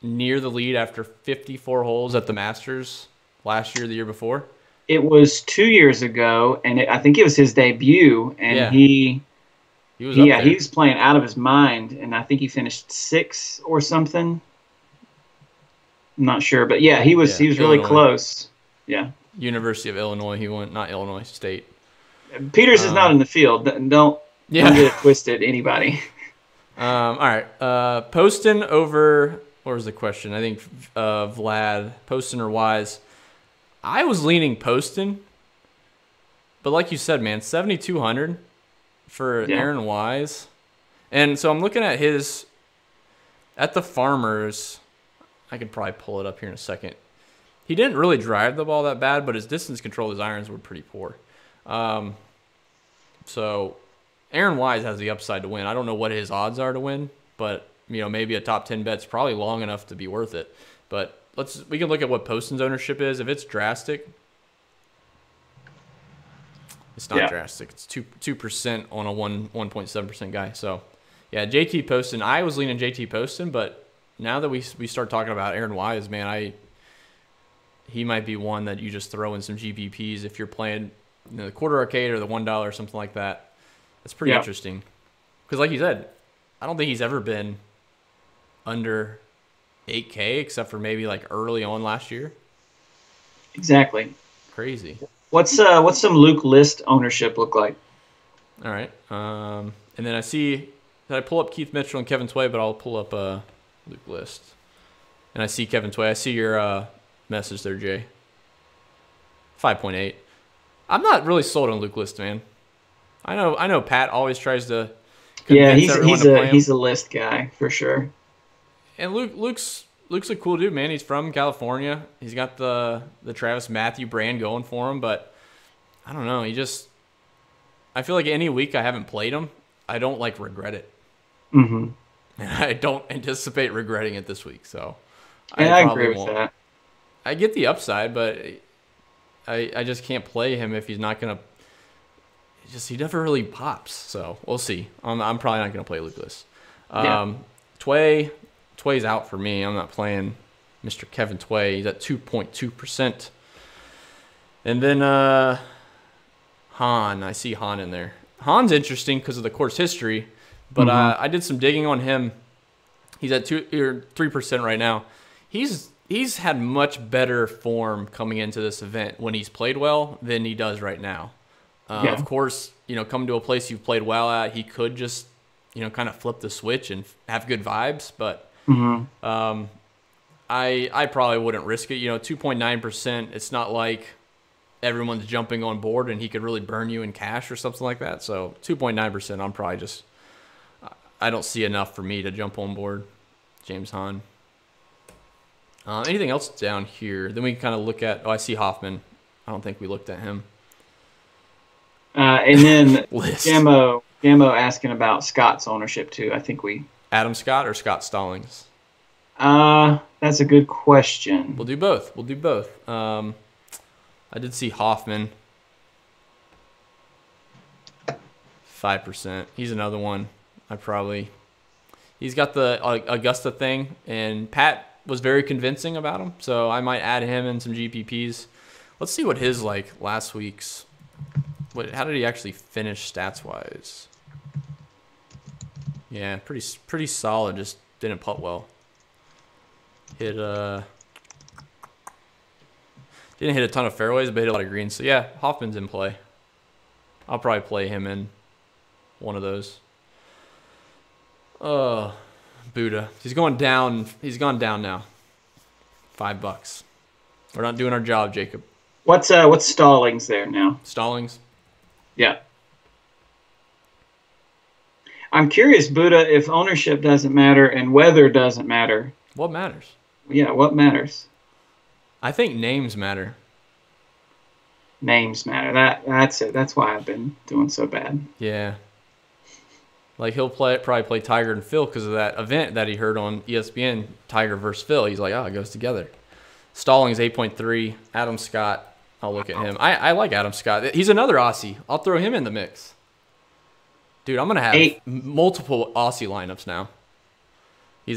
near the lead after 54 holes at the Masters last year, the year before? It was 2 years ago, and I think it was his debut, and Yeah. he was up there. he was playing out of his mind, and I think he finished 6th or something. I'm not sure, but yeah, he was really Illinois. Close. Yeah. University of Illinois, he went, not Illinois State. Peters is not in the field. Don't get it twisted, anybody. All right. Poston over, what was the question? I think Vlad, Poston or Wise. I was leaning Poston, but like you said, man, 7,200 for Aaron Wise. And so I'm looking at at the Farmers. I could probably pull it up here in a second. He didn't really drive the ball that bad, but his distance control, his irons were pretty poor. So Aaron Wise has the upside to win. I don't know what his odds are to win, but maybe a top 10 bet's probably long enough to be worth it. But we can look at what Poston's ownership is. If it's drastic, it's not drastic. It's 2% on a 1.7% guy. So yeah, JT Poston. I was leaning JT Poston, but now that we start talking about Aaron Wise, man, he might be one that you just throw in some GPPs if you're playing the quarter arcade or the $1 or something like that. That's pretty interesting. Because like you said, I don't think he's ever been under 8K except for maybe like early on last year. Exactly. Crazy. What's some Luke List ownership look like? All right. And then I see that I pull up Keith Mitchell and Kevin Tway, but I'll pull up Luke List. And I see Kevin Tway. I see your message there, Jay. 5.8. I'm not really sold on Luke List, man. I know Pat always tries to convince everyone to play him. He's a List guy for sure. And Luke's a cool dude, man. He's from California. He's got the Travis Matthew brand going for him, but I don't know. I feel like any week I haven't played him, I don't like regret it. Mm-hmm. And I don't anticipate regretting it this week. So I agree with that. I get the upside, but I just can't play him if he's not gonna. He never really pops. So we'll see. I'm probably not gonna play Lucas. Tway's out for me. I'm not playing Mr. Kevin Tway. He's at 2.2%. And then Han. I see Han in there. Han's interesting because of the course history, but I did some digging on him. He's at 3% right now. He's had much better form coming into this event when he's played well than he does right now. Of course, coming to a place you've played well at, he could just, kind of flip the switch and have good vibes. But I probably wouldn't risk it. 2.9%. It's not like everyone's jumping on board and he could really burn you in cash or something like that. So 2.9%, I'm probably just, I don't see enough for me to jump on board. James Hahn. Anything else down here? Then we can kind of look at, I see Hoffman. I don't think we looked at him. And then Gammo asking about Scott's ownership too. I think Adam Scott or Scott Stallings? That's a good question. We'll do both. I did see Hoffman. 5%. He's another one. He's got the Augusta thing, and Pat was very convincing about him, so I might add him in some GPPs. Let's see what his last week's. How did he actually finish stats wise? Yeah, pretty solid. Just didn't putt well. Didn't hit a ton of fairways, but hit a lot of greens. So yeah, Hoffman's in play. I'll probably play him in one of those. Buddha. He's going down. He's gone down now. $5. We're not doing our job, Jacob. What's Stallings there now? Stallings? Yeah. I'm curious, Buddha, if ownership doesn't matter and weather doesn't matter. What matters? Yeah, what matters? I think names matter. Names matter. That's it. That's why I've been doing so bad. Yeah. He'll probably play Tiger and Phil because of that event that he heard on ESPN, Tiger versus Phil. He's like, it goes together. Stallings 8.3. Adam Scott, I'll look at him. I like Adam Scott. He's another Aussie. I'll throw him in the mix. Dude, I'm going to have 8. multiple Aussie lineups now.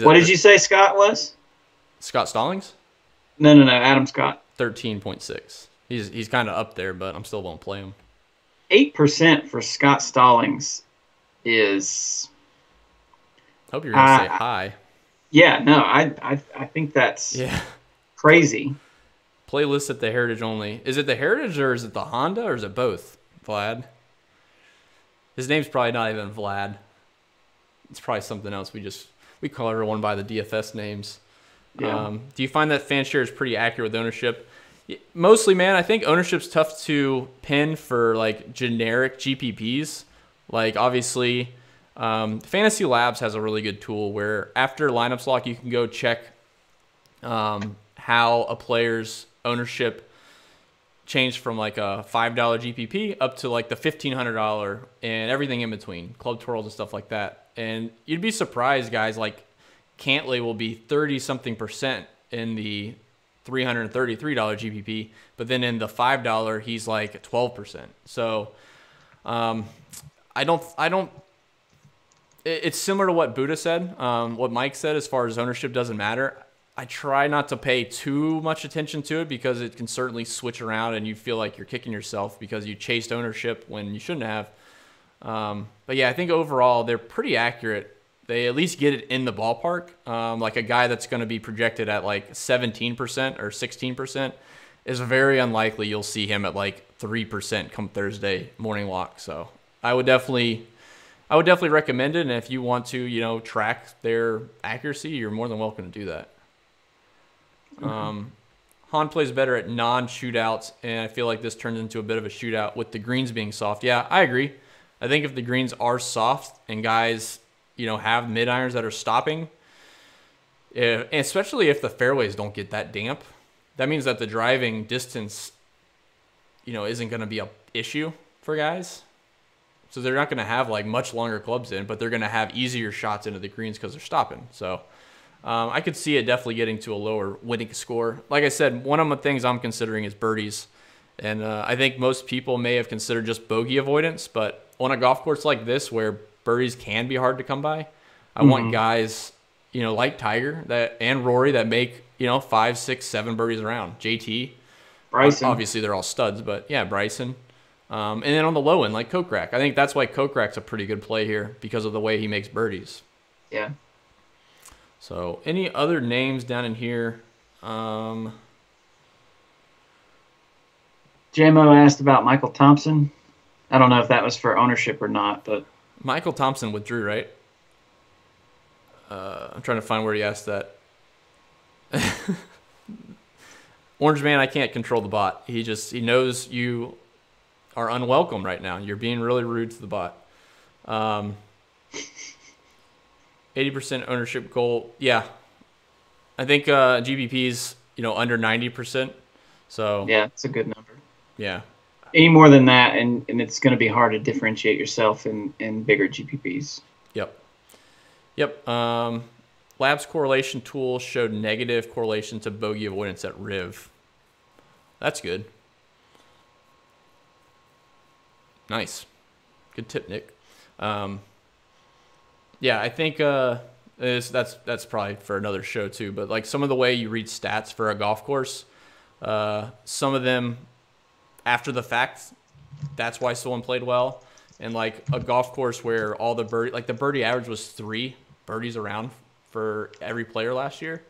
What did you say Scott was? Scott Stallings? No, Adam Scott. 13.6. He's kind of up there, but I'm still won't play him. 8% for Scott Stallings is. Hope you're gonna say high. Yeah, no, I think that's crazy. Playlist at the Heritage only. Is it the Heritage or is it the Honda or is it both? Vlad. His name's probably not even Vlad. It's probably something else. We call everyone by the DFS names. Yeah. Do you find that fan share is pretty accurate with ownership? Mostly, man. I think ownership's tough to pin for like generic GPPs. Like obviously, Fantasy Labs has a really good tool where after lineups lock, you can go check how a player's ownership changed from like a $5 GPP up to like the $1,500 and everything in between, club twirls and stuff like that. And you'd be surprised, guys. Like Cantley will be 30-something% in the $333 GPP, but then in the $5 he's like 12%. So I don't. It's similar to what Buddha said, what Mike said as far as ownership doesn't matter. I try not to pay too much attention to it because it can certainly switch around and you feel like you're kicking yourself because you chased ownership when you shouldn't have. But yeah, I think overall they're pretty accurate. They at least get it in the ballpark. Like a guy that's going to be projected at like 17% or 16% is very unlikely you'll see him at like 3% come Thursday morning lock. So I would definitely recommend it. And if you want to, track their accuracy, you're more than welcome to do that. Okay. Han plays better at non-shootouts, and I feel like this turns into a bit of a shootout with the greens being soft. Yeah, I agree. I think if the greens are soft and guys, have mid irons that are stopping, especially if the fairways don't get that damp, that means that the driving distance, isn't going to be an issue for guys. So they're not going to have like much longer clubs in, but they're going to have easier shots into the greens because they're stopping. So I could see it definitely getting to a lower winning score. Like I said, one of the things I'm considering is birdies. And I think most people may have considered just bogey avoidance, but on a golf course like this where birdies can be hard to come by, I want guys, like Tiger and Rory that make, 5, 6, 7 birdies around. JT. Bryson. Obviously, they're all studs, but yeah, Bryson. And then on the low end, like Kokrak. I think that's why Kokrak's a pretty good play here because of the way he makes birdies. Yeah. So any other names down in here? JMO asked about Michael Thompson. I don't know if that was for ownership or not, but Michael Thompson withdrew, right? I'm trying to find where he asked that. Orange Man, I can't control the bot. He knows you are unwelcome right now. You're being really rude to the bot. 80% ownership goal. Yeah. I think GBP's, under 90%. So yeah, it's a good number. Yeah. Any more than that, and it's going to be hard to differentiate yourself in bigger GPPs. Yep. Labs correlation tool showed negative correlation to bogey avoidance at Riv. That's good. Nice. Good tip, Nick. Yeah, I think that's probably for another show too. But like some of the way you read stats for a golf course, some of them after the fact, that's why someone played well. And like a golf course where all the the birdie average was 3 birdies around for every player last year,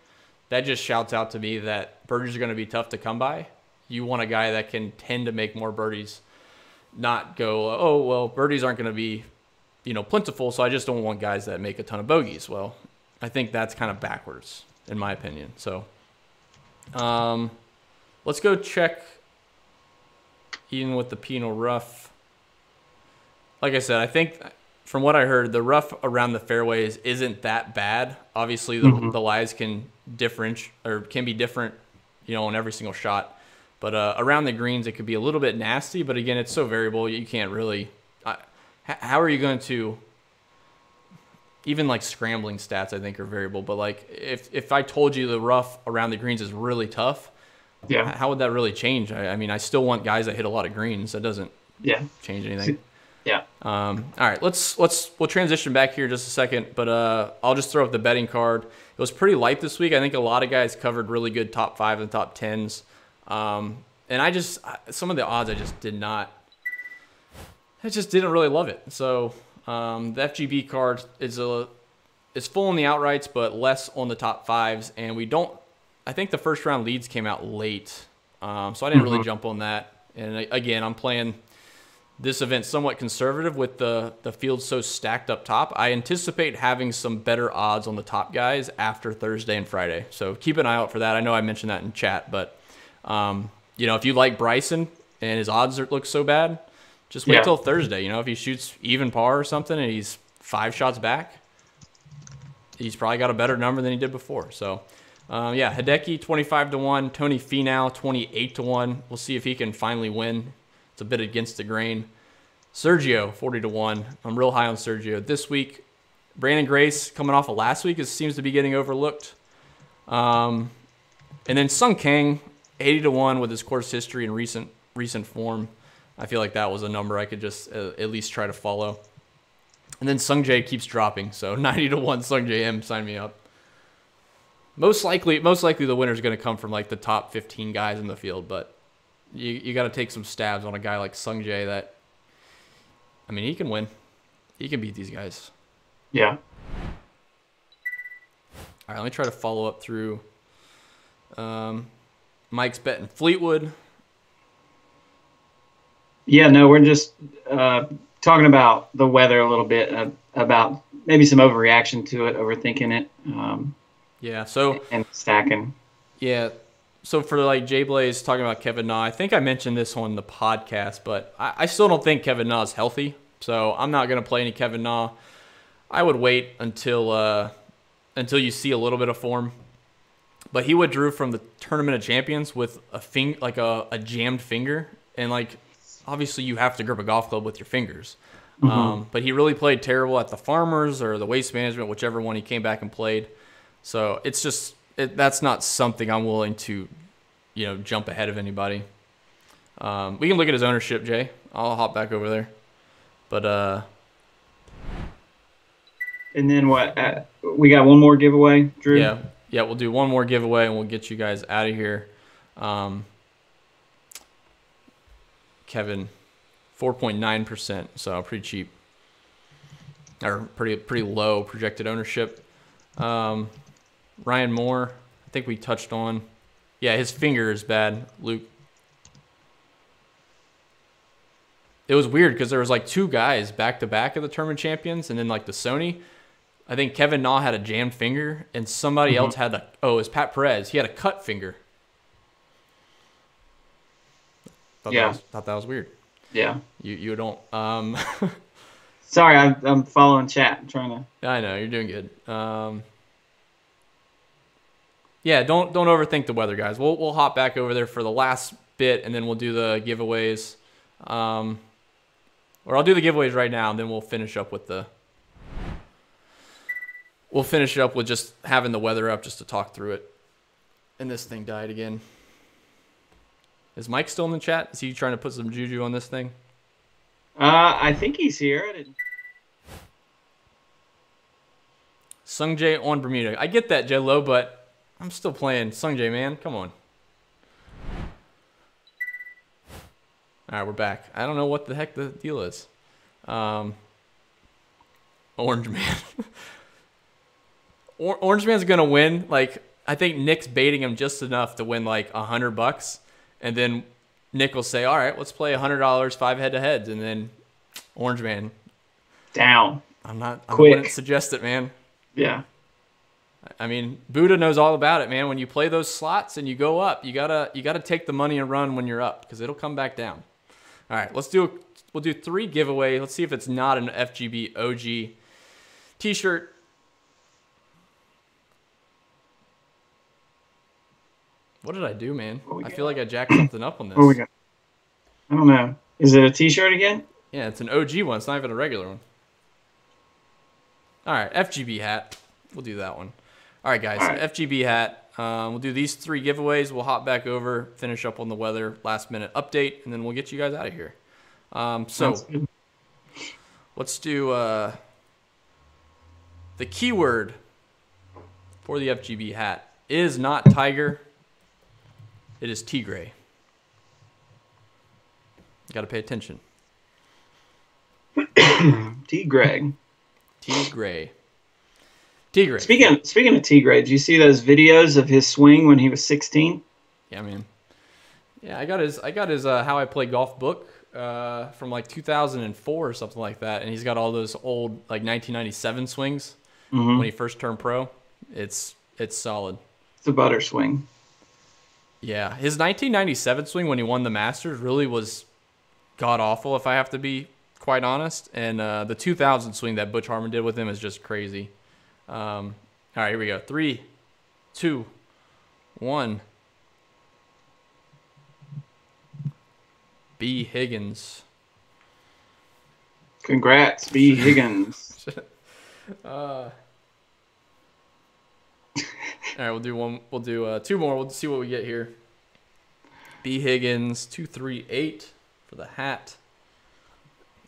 that just shouts out to me that birdies are going to be tough to come by. You want a guy that can tend to make more birdies, not go, oh, well, birdies aren't going to be, plentiful, so I just don't want guys that make a ton of bogeys. Well, I think that's kind of backwards, in my opinion. So let's go check even with the penal rough. Like I said, I think from what I heard, the rough around the fairways isn't that bad. Obviously, the lies can be different, on every single shot. But around the greens, it could be a little bit nasty. But again, it's so variable, you can't really. How are you going to? Even like scrambling stats, I think, are variable. But like, if I told you the rough around the greens is really tough, yeah, how would that really change? I mean, I still want guys that hit a lot of greens. That doesn't change anything. Yeah. All right, we'll transition back here in just a second, but I'll just throw up the betting card. It was pretty light this week. I think a lot of guys covered really good top 5 and top 10s. And some of the odds I just didn't really love it. So the FGB card is full on the outrights, but less on the top 5s. And I think the first round leads came out late. So I didn't really jump on that. And again, I'm playing this event somewhat conservative with the field so stacked up top. I anticipate having some better odds on the top guys after Thursday and Friday. So keep an eye out for that. I know I mentioned that in chat, but if you like Bryson and his odds look so bad, just wait till Thursday. If he shoots even par or something and he's 5 shots back, he's probably got a better number than he did before. So Hideki 25-1, Tony Finau 28-1. We'll see if he can finally win. It's a bit against the grain. Sergio 40-1. I'm real high on Sergio this week. Brandon Grace coming off of last week seems to be getting overlooked. And then Sung Kang 80-1 with his course history and recent form. I feel like that was a number I could just at least try to follow. And then Sung Jae keeps dropping, so 90-1 Sung Jae M, sign me up. Most likely the winner is going to come from like the top 15 guys in the field, but you got to take some stabs on a guy like Sung Jae that, I mean, he can win. He can beat these guys. Yeah. All right, let me try to follow up through Mike's betting Fleetwood. Yeah, no, we're just talking about the weather a little bit, about maybe some overreaction to it, overthinking it. And stacking. Yeah. So for like Jay Blaze talking about Kevin Na, I think I mentioned this on the podcast, but I still don't think Kevin Na is healthy. So I'm not going to play any Kevin Na. I would wait until you see a little bit of form. But he withdrew from the Tournament of Champions with a jammed finger, and like obviously you have to grip a golf club with your fingers. But he really played terrible at the Farmers or the Waste Management, whichever one he came back and played. So it's just that's not something I'm willing to, jump ahead of anybody. We can look at his ownership, Jay. I'll hop back over there. But and then what? We got one more giveaway, Drew. Yeah, we'll do one more giveaway and we'll get you guys out of here. Kevin, 4.9%, so pretty cheap, or pretty low projected ownership. Ryan Moore, I think we touched on. Yeah, his finger is bad, Luke. It was weird because there was like 2 guys back-to-back of the Tournament Champions, and then like the Sony. I think Kevin Na had a jammed finger, and somebody else had it was Pat Perez. He had a cut finger. Thought that was weird. Yeah. You don't. Sorry, I'm following chat. I'm trying to. I know, you're doing good. Yeah, don't overthink the weather, guys. We'll hop back over there for the last bit, and then we'll do the giveaways. Or I'll do the giveaways right now, and then we'll finish up with just having the weather up just to talk through it. And this thing died again. Is Mike still in the chat? Is he trying to put some juju on this thing? I think he's here. Sung Jae on Bermuda. I get that, J-Lo, but I'm still playing Sung Jae, man. Come on. All right, we're back. I don't know what the heck the deal is. Orange Man. Orange Man's going to win. Like, I think Nick's baiting him just enough to win like $100. And then Nick will say, all right, let's play $100, 5 head-to-heads. And then Orange Man. Down. I wouldn't suggest it, man. Yeah. I mean, Buddha knows all about it, man. When you play those slots and you go up, you gotta take the money and run when you're up because it'll come back down. All right, we'll do 3 giveaways. Let's see if it's not an FGB OG t-shirt. What did I do, man? I feel like I jacked something up on this. What we got? I don't know. Is it a t-shirt again? Yeah, it's an OG one. It's not even a regular one. All right, FGB hat. We'll do that one. All right, guys. All right. FGB hat. We'll do these 3 giveaways. We'll hop back over, finish up on the weather, last-minute update, and then we'll get you guys out of here. So let's do the keyword for the FGB hat is not tiger. It is Tigre. Got to pay attention. Tigre. Tigre. Speaking of Tigre, did you see those videos of his swing when he was 16? Yeah, man. Yeah, I got his How I Play Golf book from like 2004 or something like that, and he's got all those old like 1997 swings when he first turned pro. It's solid. It's a butter swing. Yeah, his 1997 swing when he won the Masters really was god awful, if I have to be quite honest. And the 2000 swing that Butch Harmon did with him is just crazy. All right, here we go. 3, 2, 1. B. Higgins. Congrats, B. Higgins. All right, we'll do one. We'll do 2 more. We'll see what we get here. B. Higgins 238 for the hat.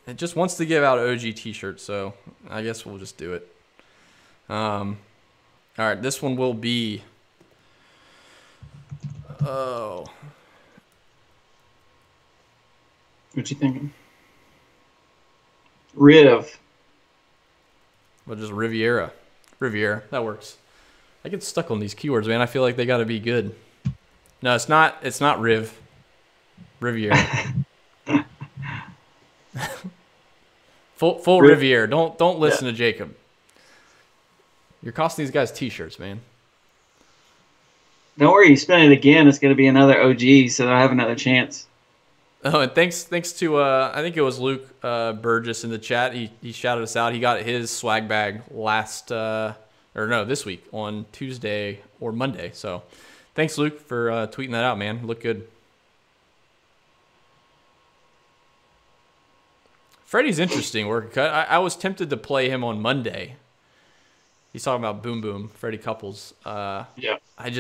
It just wants to give out OG T-shirts, so I guess we'll just do it. All right, this one will be. Oh. What you thinking? Riv. Well, just Riviera. Riviera, that works. I get stuck on these keywords, man. I feel like they got to be good. No, it's not. It's not Riv. Riviera. full Riviera. Don't listen to Jacob. You're costing these guys T-shirts, man. Don't worry, you spend it again, it's going to be another OG, so they'll have another chance. Oh, and thanks to I think it was Luke Burgess in the chat. He shouted us out. He got his swag bag this week on Tuesday or Monday. So thanks, Luke, for tweeting that out, man. Look good. Freddie's interesting work cut. I was tempted to play him on Monday. He's talking about Boom Boom, Freddie Couples. Yeah. I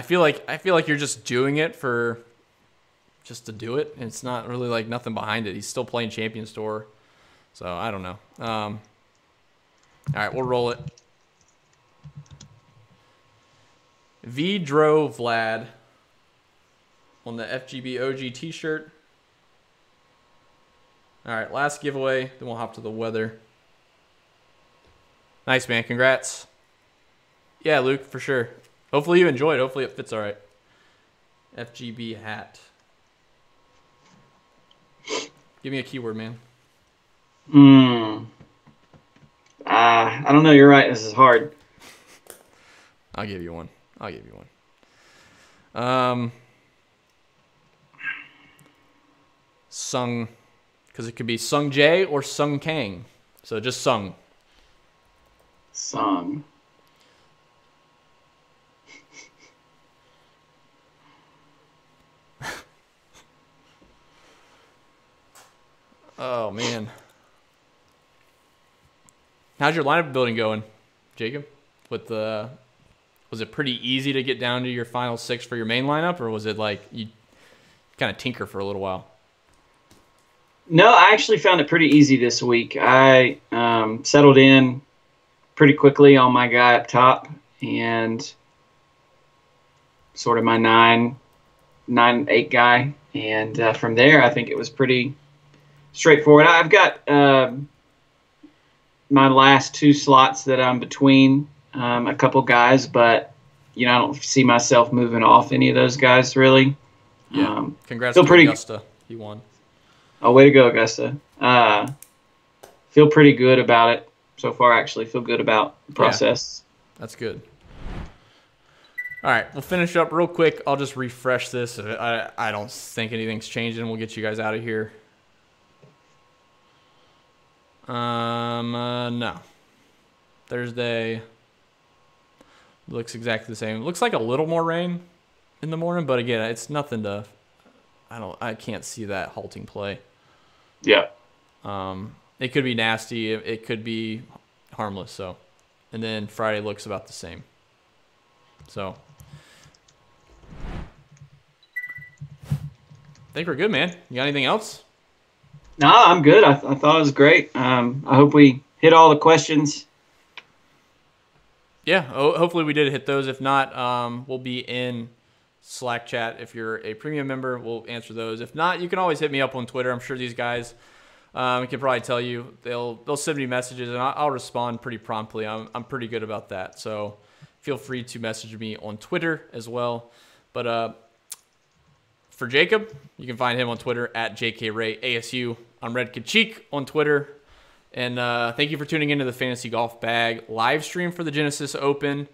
feel like you're just doing it for just to do it. And it's not really like nothing behind it. He's still playing Champions Tour. So I don't know. All right, we'll roll it. Vidro Vlad on the FGB OG t-shirt. All right, last giveaway. Then we'll hop to the weather. Nice, man. Congrats. Yeah, Luke, for sure. Hopefully you enjoyed. Hopefully it fits all right. FGB hat. Give me a keyword, man. I don't know. You're right. This is hard. I'll give you one. Sung, because it could be Sung Jae or Sung Kang. So just Sung. Sung. Oh, man. How's your lineup building going, Jacob? Was it pretty easy to get down to your final 6 for your main lineup, or was it like you kind of tinker for a little while? No, I actually found it pretty easy this week. I settled in pretty quickly on my guy up top and sort of my 9-8 guy. And from there, I think it was pretty straightforward. I've got my last 2 slots that I'm between a couple guys, but I don't see myself moving off any of those guys really. Yeah. Congrats to Augusta. He won. Oh, way to go, Augusta. Feel pretty good about it so far, actually. Feel good about the process. Yeah, that's good. All right, we'll finish up real quick. I'll just refresh this. I don't think anything's changing. We'll get you guys out of here. No. Thursday looks exactly the same. It looks like a little more rain in the morning, but again, it's nothing to. I can't see that halting play. Yeah. It could be nasty. It could be harmless. So, and then Friday looks about the same. So, I think we're good, man. You got anything else? No, I'm good. I thought it was great. I hope we hit all the questions. Yeah, hopefully we did hit those. If not, we'll be in Slack chat. If you're a premium member, we'll answer those. If not, you can always hit me up on Twitter. I'm sure these guys can probably tell you. They'll send me messages, and I'll respond pretty promptly. I'm pretty good about that. So feel free to message me on Twitter as well. But for Jacob, you can find him on Twitter at JKRayASU. I'm Red Kachik on Twitter. And thank you for tuning into the Fantasy Golf Bag live stream for the Genesis Open.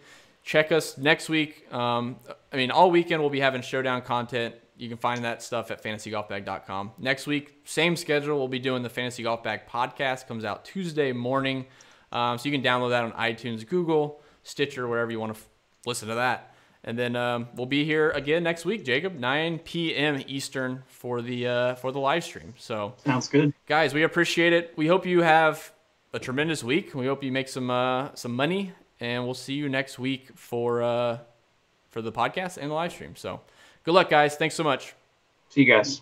Check us next week. All weekend we'll be having showdown content. You can find that stuff at fantasygolfbag.com. Next week, same schedule. We'll be doing the Fantasy Golf Bag podcast. Comes out Tuesday morning. So you can download that on iTunes, Google, Stitcher, wherever you want to listen to that. And then we'll be here again next week, Jacob, 9 p.m. Eastern for the live stream. So Sounds good, guys. We appreciate it. We hope you have a tremendous week. We hope you make some money, and we'll see you next week for the podcast and the live stream. So good luck, guys. Thanks so much. see you guys.